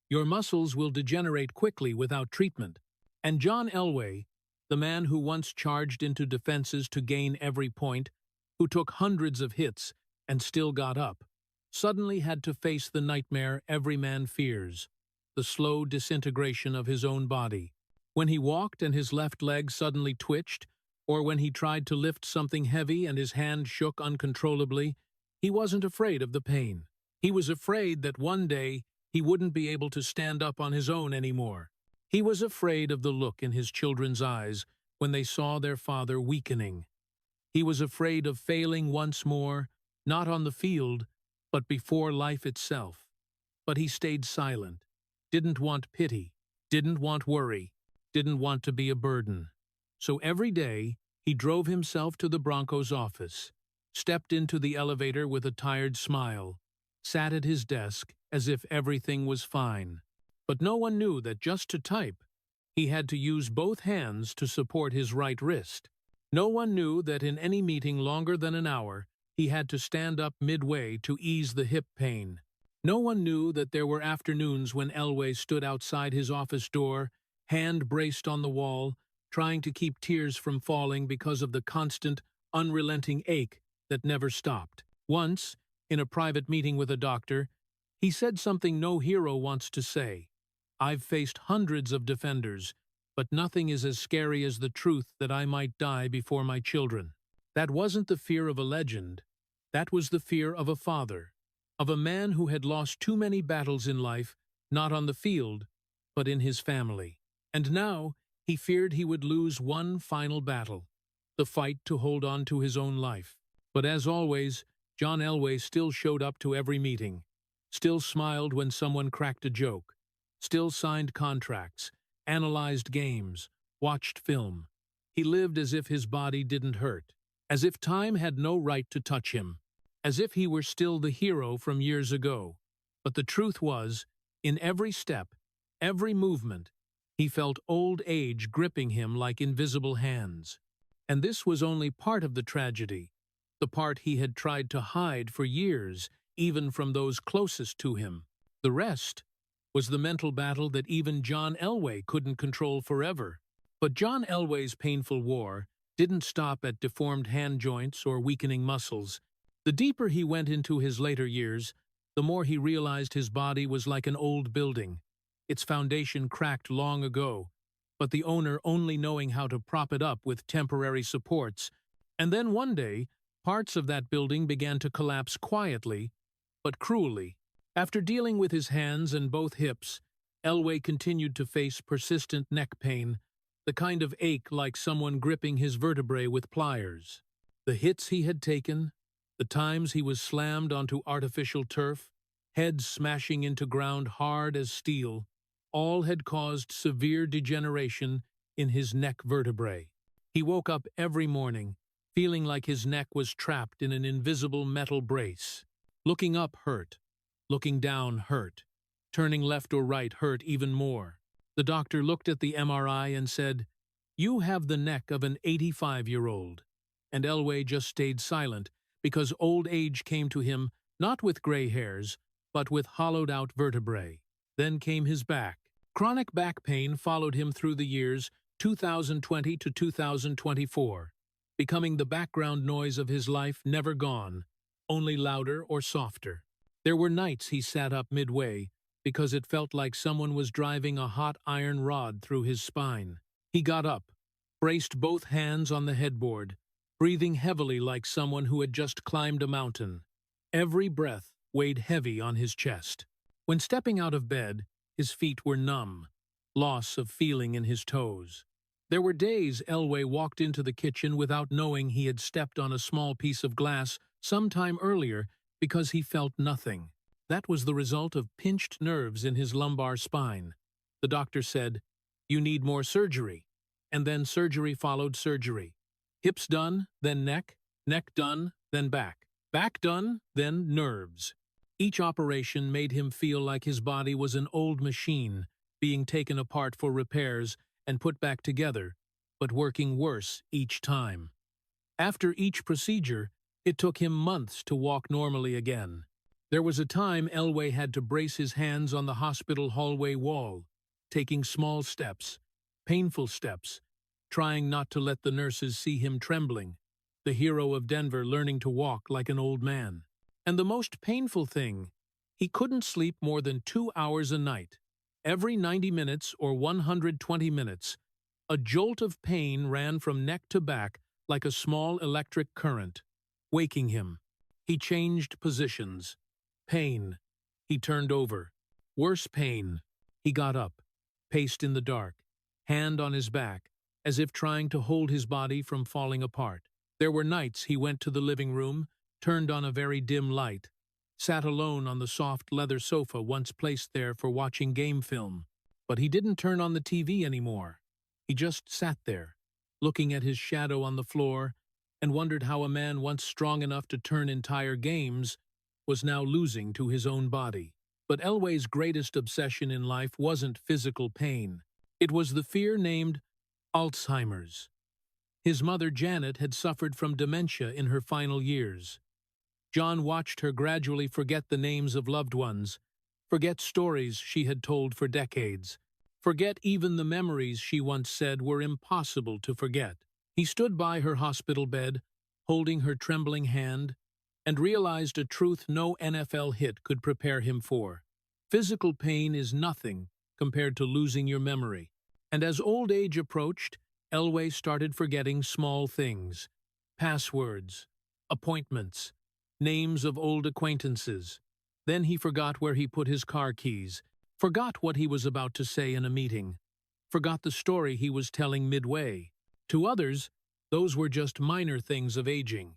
"Your muscles will degenerate quickly without treatment." And John Elway, the man who once charged into defenses to gain every point, who took hundreds of hits and still got up, suddenly had to face the nightmare every man fears, the slow disintegration of his own body. When he walked and his left leg suddenly twitched, or when he tried to lift something heavy and his hand shook uncontrollably, he wasn't afraid of the pain. He was afraid that one day he wouldn't be able to stand up on his own anymore. He was afraid of the look in his children's eyes when they saw their father weakening. He was afraid of failing once more, not on the field, but before life itself. But he stayed silent, didn't want pity, didn't want worry, didn't want to be a burden. So every day, he drove himself to the Broncos office, stepped into the elevator with a tired smile, sat at his desk as if everything was fine. But no one knew that just to type, he had to use both hands to support his right wrist. No one knew that in any meeting longer than an hour, he had to stand up midway to ease the hip pain. No one knew that there were afternoons when Elway stood outside his office door, hand braced on the wall, trying to keep tears from falling because of the constant, unrelenting ache that never stopped. Once, in a private meeting with a doctor, he said something no hero wants to say. "I've faced hundreds of defenders. but nothing is as scary as the truth that I might die before my children. That wasn't the fear of a legend. That was the fear of a father, of a man who had lost too many battles in life, not on the field, but in his family. And now he feared he would lose one final battle, the fight to hold on to his own life. But as always, John Elway still showed up to every meeting, still smiled when someone cracked a joke, still signed contracts, analyzed games, watched film. He lived as if his body didn't hurt, as if time had no right to touch him, as if he were still the hero from years ago. But the truth was, in every step, every movement, he felt old age gripping him like invisible hands. And this was only part of the tragedy, the part he had tried to hide for years, even from those closest to him. The rest was the mental battle that even John Elway couldn't control forever. But John Elway's painful war didn't stop at deformed hand joints or weakening muscles. The deeper he went into his later years, the more he realized his body was like an old building, its foundation cracked long ago, but the owner only knowing how to prop it up with temporary supports. And then one day, parts of that building began to collapse quietly, but cruelly. After dealing with his hands and both hips, Elway continued to face persistent neck pain, the kind of ache like someone gripping his vertebrae with pliers. The hits he had taken, the times he was slammed onto artificial turf, head smashing into ground hard as steel, all had caused severe degeneration in his neck vertebrae. He woke up every morning, feeling like his neck was trapped in an invisible metal brace. Looking up hurt, looking down hurt, turning left or right hurt even more. The doctor looked at the MRI and said, "You have the neck of an 85-year-old." And Elway just stayed silent, because old age came to him not with gray hairs, but with hollowed-out vertebrae. Then came his back. Chronic back pain followed him through the years 2020 to 2024, becoming the background noise of his life, never gone, only louder or softer. There were nights he sat up midway, because it felt like someone was driving a hot iron rod through his spine. He got up, braced both hands on the headboard, breathing heavily like someone who had just climbed a mountain. Every breath weighed heavy on his chest. When stepping out of bed, his feet were numb, loss of feeling in his toes. There were days Elway walked into the kitchen without knowing he had stepped on a small piece of glass some time earlier because he felt nothing. That was the result of pinched nerves in his lumbar spine. The doctor said, "You need more surgery." And then surgery followed surgery. Hips done, then neck done, then back done, then nerves. Each operation made him feel like his body was an old machine, being taken apart for repairs and put back together, but working worse each time. After each procedure, it took him months to walk normally again. There was a time Elway had to brace his hands on the hospital hallway wall, taking small steps, painful steps, trying not to let the nurses see him trembling, the hero of Denver learning to walk like an old man. And the most painful thing, he couldn't sleep more than 2 hours a night. Every 90 minutes or 120 minutes, a jolt of pain ran from neck to back like a small electric current, waking him. He changed positions. Pain. He turned over. Worse pain. He got up, paced in the dark, hand on his back, as if trying to hold his body from falling apart. There were nights he went to the living room, turned on a very dim light, sat alone on the soft leather sofa once placed there for watching game film. But he didn't turn on the TV anymore. He just sat there, looking at his shadow on the floor, and wondered how a man once strong enough to turn entire games was now losing to his own body. But Elway's greatest obsession in life wasn't physical pain. It was the fear named Alzheimer's. His mother Janet had suffered from dementia in her final years. John watched her gradually forget the names of loved ones, forget stories she had told for decades, forget even the memories she once said were impossible to forget. He stood by her hospital bed, holding her trembling hand, and realized a truth no NFL hit could prepare him for. Physical pain is nothing compared to losing your memory. And as old age approached, Elway started forgetting small things: passwords, appointments, names of old acquaintances. Then he forgot where he put his car keys, forgot what he was about to say in a meeting, forgot the story he was telling midway. To others, those were just minor things of aging.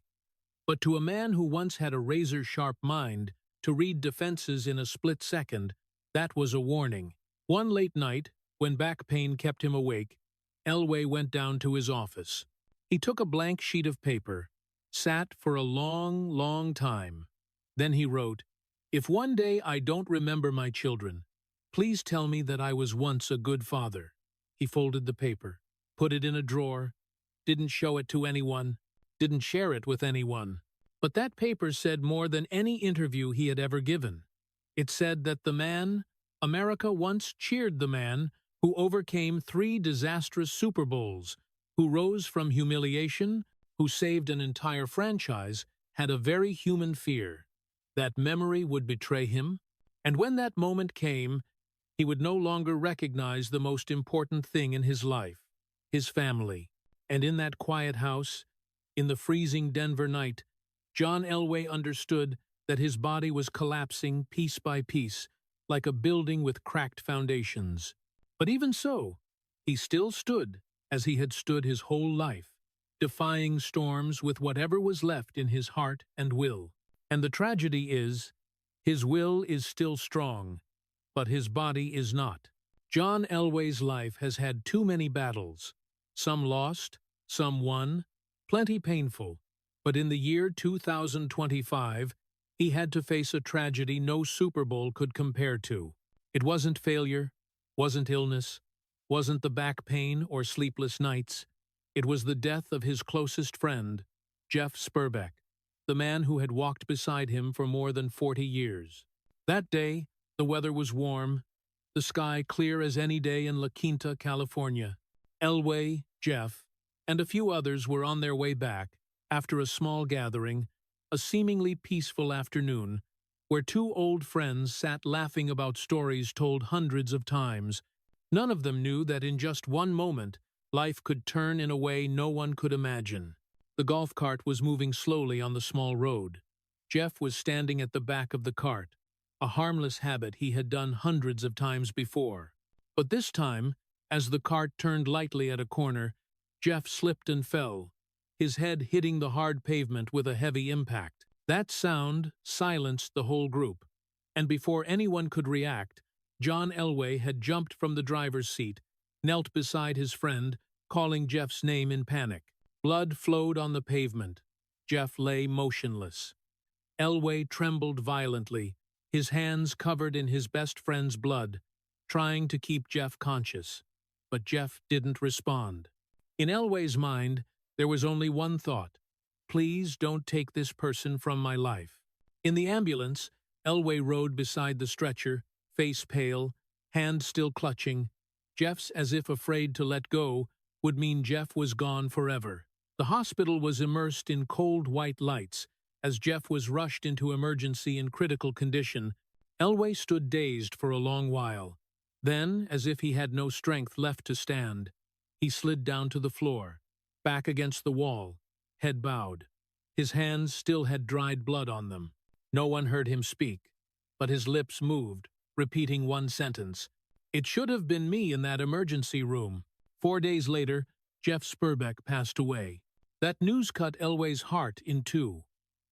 But to a man who once had a razor-sharp mind, to read defenses in a split second, that was a warning. One late night, when back pain kept him awake, Elway went down to his office. He took a blank sheet of paper, sat for a long, long time. Then he wrote, "If one day I don't remember my children, please tell me that I was once a good father." He folded the paper, put it in a drawer, didn't show it to anyone, didn't share it with anyone. But that paper said more than any interview he had ever given. It said that America once cheered the man who overcame 3 disastrous Super Bowls, who rose from humiliation, who saved an entire franchise, had a very human fear that memory would betray him, and when that moment came, he would no longer recognize the most important thing in his life, his family. And in that quiet house, in the freezing Denver night, John Elway understood that his body was collapsing piece by piece, like a building with cracked foundations. But even so, he still stood as he had stood his whole life, defying storms with whatever was left in his heart and will. And the tragedy is, his will is still strong, but his body is not. John Elway's life has had too many battles, some lost, some won, plenty painful. But in the year 2025, he had to face a tragedy no Super Bowl could compare to. It wasn't failure, wasn't illness, wasn't the back pain or sleepless nights. It was the death of his closest friend, Jeff Sperbeck, the man who had walked beside him for more than 40 years. That day, the weather was warm, the sky clear as any day in La Quinta, California. Elway, Jeff, and a few others were on their way back, after a small gathering, a seemingly peaceful afternoon, where 2 old friends sat laughing about stories told hundreds of times. None of them knew that in just one moment, life could turn in a way no one could imagine. The golf cart was moving slowly on the small road. Jeff was standing at the back of the cart, a harmless habit he had done hundreds of times before. But this time, as the cart turned lightly at a corner, Jeff slipped and fell, his head hitting the hard pavement with a heavy impact. That sound silenced the whole group, and before anyone could react, John Elway had jumped from the driver's seat, knelt beside his friend, calling Jeff's name in panic. Blood flowed on the pavement. Jeff lay motionless. Elway trembled violently, his hands covered in his best friend's blood, trying to keep Jeff conscious. But Jeff didn't respond. In Elway's mind, there was only one thought: please don't take this person from my life. In the ambulance, Elway rode beside the stretcher, face pale, hand still clutching. Jeff's as if afraid to let go would mean Jeff was gone forever. The hospital was immersed in cold white lights. As Jeff was rushed into emergency in critical condition, Elway stood dazed for a long while. Then, as if he had no strength left to stand, he slid down to the floor, back against the wall, head bowed. His hands still had dried blood on them. No one heard him speak, but his lips moved, repeating one sentence: "It should have been me in that emergency room." 4 days later, Jeff Sperbeck passed away. That news cut Elway's heart in two.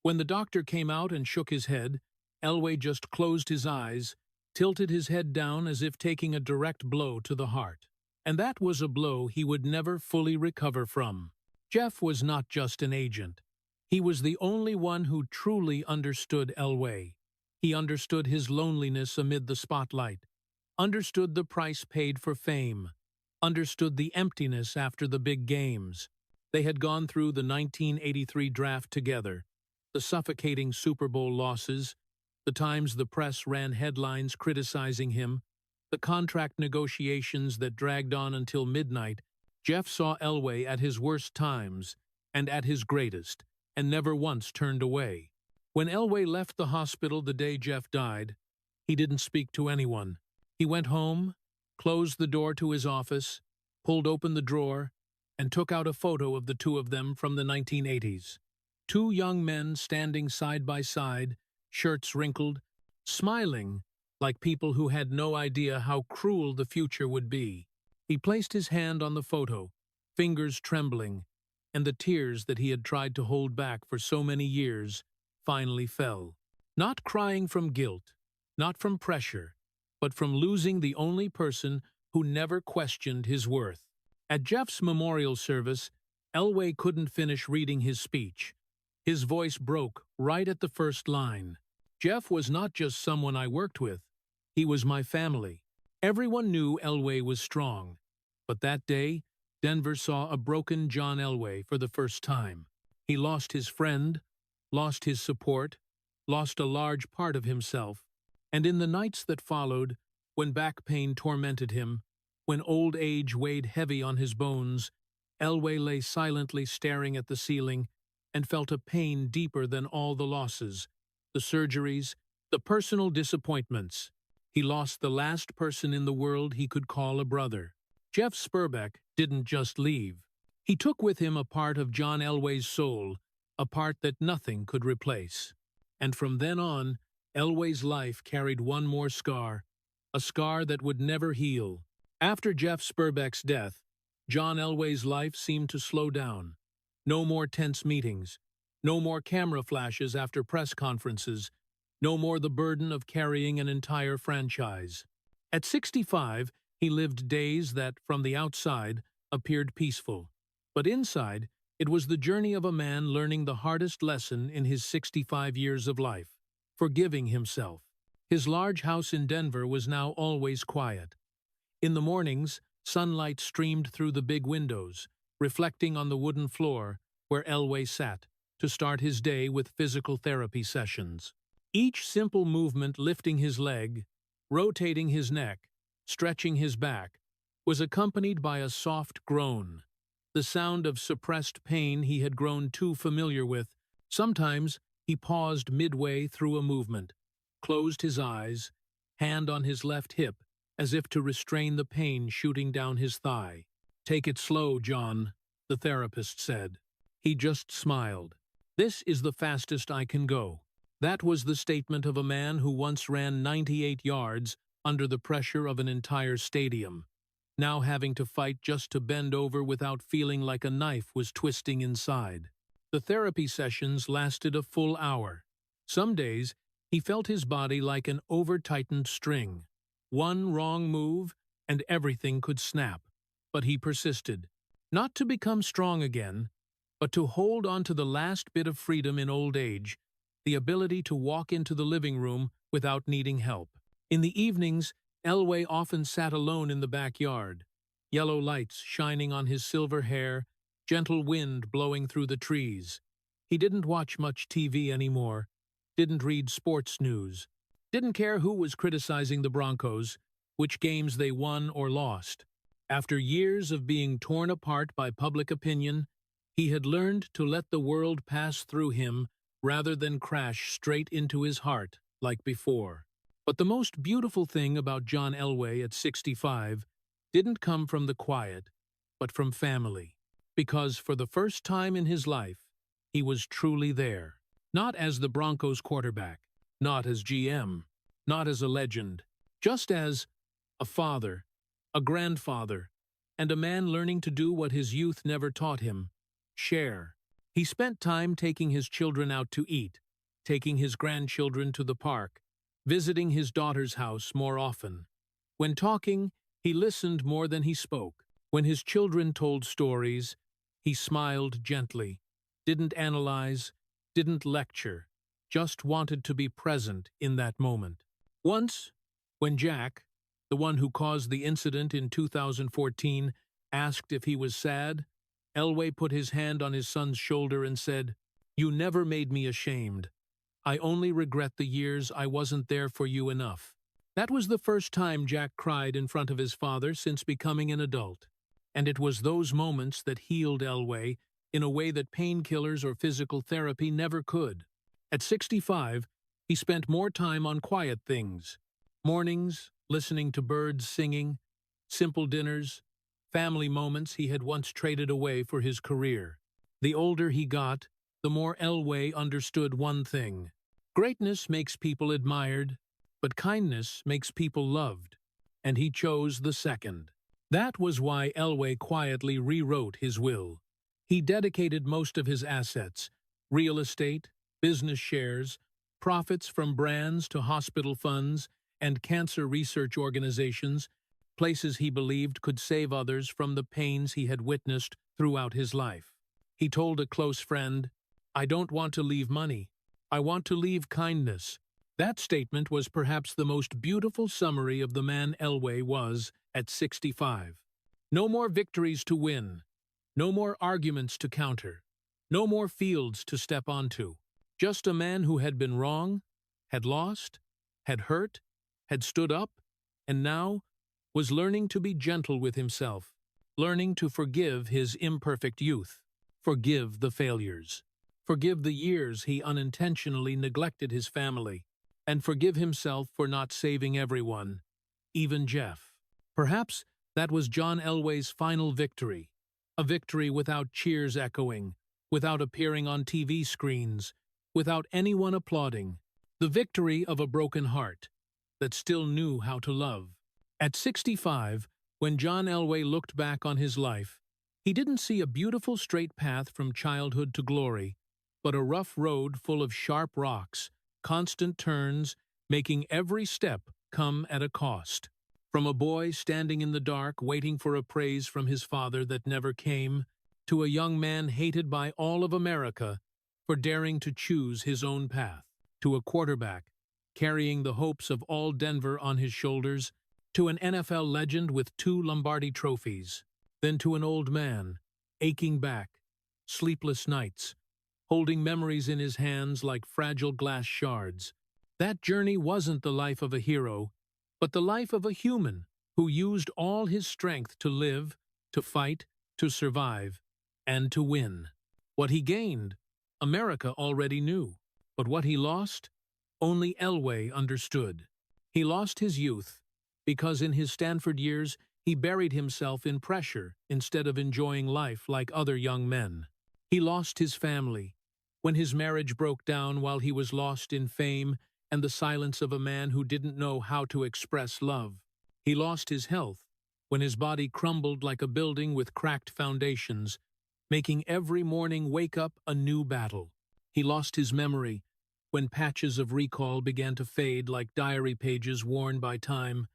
When the doctor came out and shook his head, Elway just closed his eyes, tilted his head down as if taking a direct blow to the heart. And that was a blow he would never fully recover from. Jeff was not just an agent. He was the only one who truly understood Elway. He understood his loneliness amid the spotlight, understood the price paid for fame, understood the emptiness after the big games. They had gone through the 1983 draft together, the suffocating Super Bowl losses, the times the press ran headlines criticizing him, the contract negotiations that dragged on until midnight. Jeff saw Elway at his worst times and at his greatest, and never once turned away. When Elway left the hospital the day Jeff died, he didn't speak to anyone. He went home, closed the door to his office, pulled open the drawer, and took out a photo of the two of them from the 1980s. Two young men standing side by side, shirts wrinkled, smiling like people who had no idea how cruel the future would be. He placed his hand on the photo, fingers trembling, and the tears that he had tried to hold back for so many years finally fell. Not crying from guilt, not from pressure, but from losing the only person who never questioned his worth. At Jeff's memorial service, Elway couldn't finish reading his speech. His voice broke right at the first line. Jeff was not just someone I worked with. He was my family. Everyone knew Elway was strong. But that day, Denver saw a broken John Elway for the first time. He lost his friend, lost his support, lost a large part of himself. And in the nights that followed, when back pain tormented him, when old age weighed heavy on his bones, Elway lay silently staring at the ceiling and felt a pain deeper than all the losses, the surgeries, the personal disappointments. He lost the last person in the world he could call a brother. Jeff Sperbeck didn't just leave. He took with him a part of John Elway's soul, a part that nothing could replace. And from then on, Elway's life carried one more scar, a scar that would never heal. After Jeff Sperbeck's death, John Elway's life seemed to slow down. No more tense meetings, no more camera flashes after press conferences, no more the burden of carrying an entire franchise. At 65, he lived days that, from the outside, appeared peaceful. But inside, it was the journey of a man learning the hardest lesson in his 65 years of life: forgiving himself. His large house in Denver was now always quiet. In the mornings, sunlight streamed through the big windows, reflecting on the wooden floor where Elway sat, to start his day with physical therapy sessions. Each simple movement, lifting his leg, rotating his neck, stretching his back, was accompanied by a soft groan, the sound of suppressed pain he had grown too familiar with. Sometimes he paused midway through a movement, closed his eyes, hand on his left hip, as if to restrain the pain shooting down his thigh. "Take it slow, John," the therapist said. He just smiled. "This is the fastest I can go." That was the statement of a man who once ran 98 yards under the pressure of an entire stadium, now having to fight just to bend over without feeling like a knife was twisting inside. The therapy sessions lasted a full hour. Some days, he felt his body like an over-tightened string. One wrong move, and everything could snap. But he persisted, not to become strong again, but to hold on to the last bit of freedom in old age, the ability to walk into the living room without needing help. In the evenings, Elway often sat alone in the backyard, yellow lights shining on his silver hair, gentle wind blowing through the trees. He didn't watch much TV anymore, didn't read sports news, didn't care who was criticizing the Broncos, which games they won or lost. After years of being torn apart by public opinion, he had learned to let the world pass through him rather than crash straight into his heart like before. But the most beautiful thing about John Elway at 65 didn't come from the quiet, but from family. Because for the first time in his life, he was truly there. Not as the Broncos quarterback, not as GM, not as a legend, just as a father, a grandfather, and a man learning to do what his youth never taught him: share. He spent time taking his children out to eat, taking his grandchildren to the park, visiting his daughter's house more often. When talking, he listened more than he spoke. When his children told stories, he smiled gently, didn't analyze, didn't lecture, just wanted to be present in that moment. Once, when Jack, the one who caused the incident in 2014, asked if he was sad, Elway put his hand on his son's shoulder and said, "You never made me ashamed. I only regret the years I wasn't there for you enough." That was the first time Jack cried in front of his father since becoming an adult. And it was those moments that healed Elway in a way that painkillers or physical therapy never could. At 65, he spent more time on quiet things: mornings, listening to birds singing, simple dinners, family moments he had once traded away for his career. The older he got, the more Elway understood one thing. Greatness makes people admired, but kindness makes people loved, and he chose the second. That was why Elway quietly rewrote his will. He dedicated most of his assets, real estate, business shares, profits from brands to hospital funds and cancer research organizations, places he believed could save others from the pains he had witnessed throughout his life. He told a close friend, "I don't want to leave money. I want to leave kindness." That statement was perhaps the most beautiful summary of the man Elway was at 65. No more victories to win. No more arguments to counter. No more fields to step onto. Just a man who had been wrong, had lost, had hurt, had stood up, and now was learning to be gentle with himself, learning to forgive his imperfect youth, forgive the failures, forgive the years he unintentionally neglected his family, and forgive himself for not saving everyone, even Jeff. Perhaps that was John Elway's final victory, a victory without cheers echoing, without appearing on TV screens, without anyone applauding, the victory of a broken heart that still knew how to love. At 65, when John Elway looked back on his life, he didn't see a beautiful straight path from childhood to glory, but a rough road full of sharp rocks, constant turns, making every step come at a cost. From a boy standing in the dark waiting for a praise from his father that never came, to a young man hated by all of America for daring to choose his own path, to a quarterback carrying the hopes of all Denver on his shoulders, to an NFL legend with 2 Lombardi trophies, then to an old man, aching back, sleepless nights, holding memories in his hands like fragile glass shards. That journey wasn't the life of a hero, but the life of a human who used all his strength to live, to fight, to survive, and to win. What he gained, America already knew, but what he lost, only Elway understood. He lost his youth, because in his Stanford years he buried himself in pressure instead of enjoying life like other young men. He lost his family, when his marriage broke down while he was lost in fame and the silence of a man who didn't know how to express love. He lost his health, when his body crumbled like a building with cracked foundations, making every morning wake up a new battle. He lost his memory, when patches of recall began to fade like diary pages worn by time,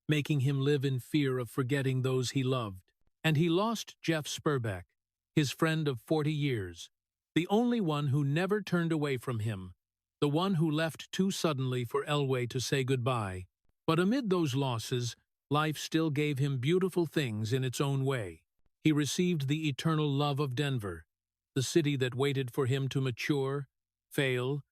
making him live in fear of forgetting those he loved. And he lost Jeff Spurbeck, his friend of 40 years, the only one who never turned away from him, the one who left too suddenly for Elway to say goodbye. But amid those losses, life still gave him beautiful things in its own way. He received the eternal love of Denver, the city that waited for him to mature, fail,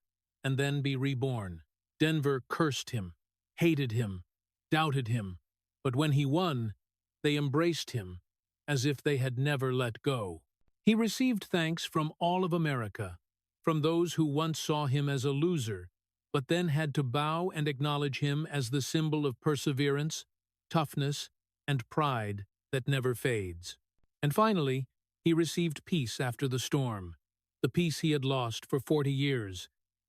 and then be reborn. Denver cursed him, hated him, doubted him, but when he won, they embraced him as if they had never let go. He received thanks from all of America, from those who once saw him as a loser, but then had to bow and acknowledge him as the symbol of perseverance, toughness, and pride that never fades. And finally, he received peace after the storm, the peace he had lost for 40 years,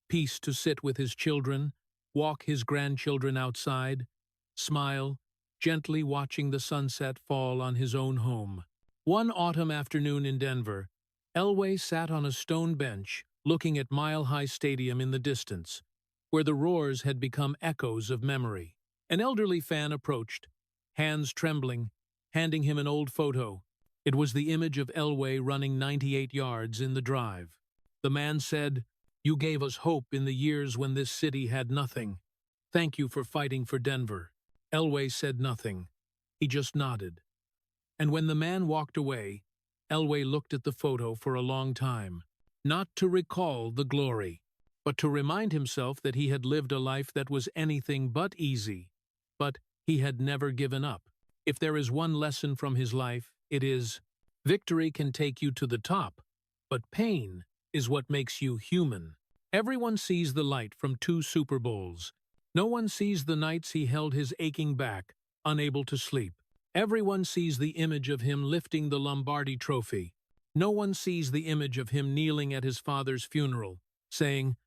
peace to sit with his children, walk his grandchildren outside, smile, gently watching the sunset fall on his own home. One autumn afternoon in Denver, Elway sat on a stone bench looking at Mile High Stadium in the distance, where the roars had become echoes of memory. An elderly fan approached, hands trembling, handing him an old photo. It was the image of Elway running 98 yards in the drive. The man said, "You gave us hope in the years when this city had nothing. Thank you for fighting for Denver." Elway said nothing. He just nodded. And when the man walked away, Elway looked at the photo for a long time, not to recall the glory, but to remind himself that he had lived a life that was anything but easy. But he had never given up. If there is one lesson from his life, it is, victory can take you to the top, but pain is what makes you human. Everyone sees the light from 2 Super Bowls. No one sees the nights he held his aching back, unable to sleep. Everyone sees the image of him lifting the Lombardi trophy. No one sees the image of him kneeling at his father's funeral, saying,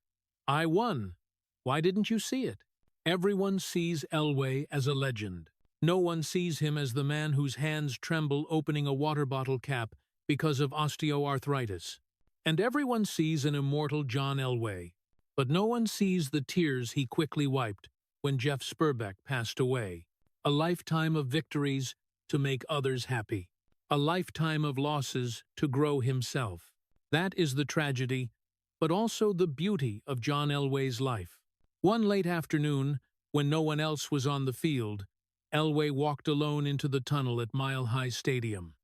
"I won. Why didn't you see it?" Everyone sees Elway as a legend. No one sees him as the man whose hands tremble opening a water bottle cap because of osteoarthritis. And everyone sees an immortal John Elway. But no one sees the tears he quickly wiped when Jeff Spurbeck passed away. A lifetime of victories to make others happy. A lifetime of losses to grow himself. That is the tragedy, but also the beauty of John Elway's life. One late afternoon, when no one else was on the field, Elway walked alone into the tunnel at Mile High Stadium.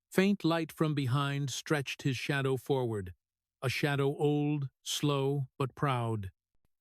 Faint light from behind stretched his shadow forward, a shadow old, slow, but proud.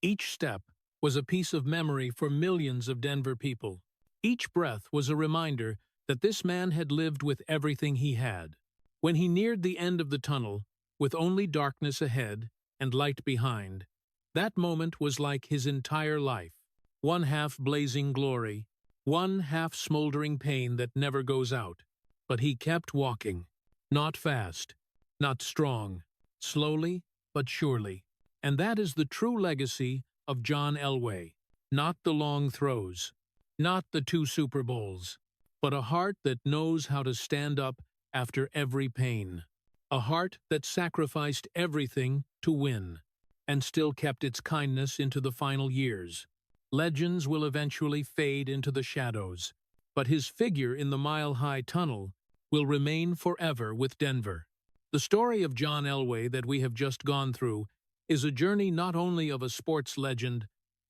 Each step was a piece of memory for millions of Denver people. Each breath was a reminder that this man had lived with everything he had. When he neared the end of the tunnel, with only darkness ahead and light behind, that moment was like his entire life. One half blazing glory, one half smoldering pain that never goes out. But he kept walking. Not fast, not strong, slowly but surely. And that is the true legacy of John Elway. Not the long throws, not the 2 Super Bowls, but a heart that knows how to stand up after every pain. A heart that sacrificed everything to win, and still kept its kindness into the final years. Legends will eventually fade into the shadows, but his figure in the Mile High Tunnel will remain forever with Denver. The story of John Elway that we have just gone through is a journey not only of a sports legend,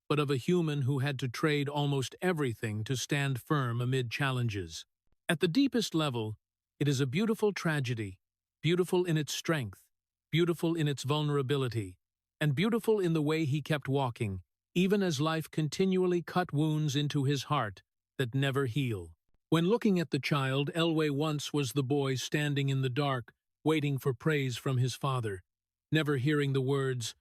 but of a human who had to trade almost everything to stand firm amid challenges. At the deepest level, it is a beautiful tragedy, beautiful in its strength, beautiful in its vulnerability, and beautiful in the way he kept walking, even as life continually cut wounds into his heart that never heal. When looking at the child, Elway once was the boy standing in the dark, waiting for praise from his father, never hearing the words,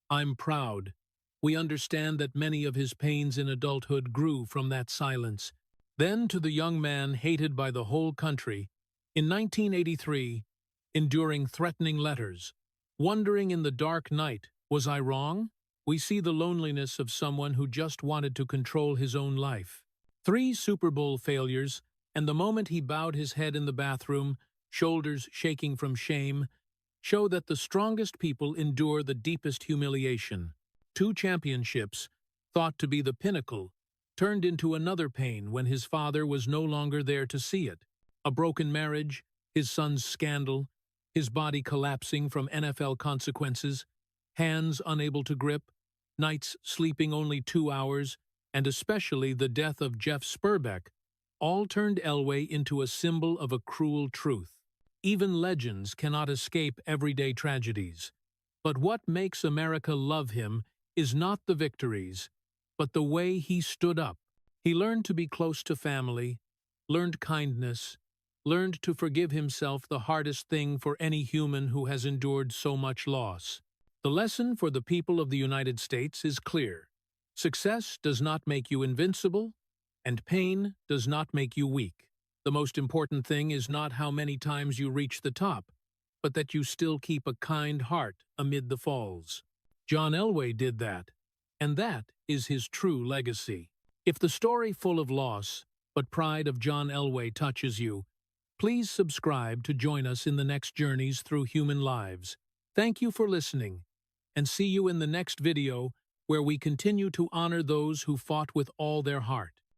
"I'm proud." We understand that many of his pains in adulthood grew from that silence. Then to the young man hated by the whole country, in 1983, enduring threatening letters, wondering in the dark night, was I wrong? We see the loneliness of someone who just wanted to control his own life. 3 Super Bowl failures, and the moment he bowed his head in the bathroom, shoulders shaking from shame, show that the strongest people endure the deepest humiliation. 2 championships, thought to be the pinnacle, turned into another pain when his father was no longer there to see it. A broken marriage, his son's scandal, his body collapsing from NFL consequences, hands unable to grip, nights sleeping only 2 hours, and especially the death of Jeff Spurbeck, all turned Elway into a symbol of a cruel truth. Even legends cannot escape everyday tragedies. But what makes America love him is not the victories, but the way he stood up. He learned to be close to family, learned kindness, learned to forgive himself, the hardest thing for any human who has endured so much loss. The lesson for the people of the United States is clear. Success does not make you invincible, and pain does not make you weak. The most important thing is not how many times you reach the top, but that you still keep a kind heart amid the falls. John Elway did that, and that is his true legacy. If the story full of loss but pride of John Elway touches you, please subscribe to join us in the next journeys through human lives. Thank you for listening, and see you in the next video where we continue to honor those who fought with all their heart.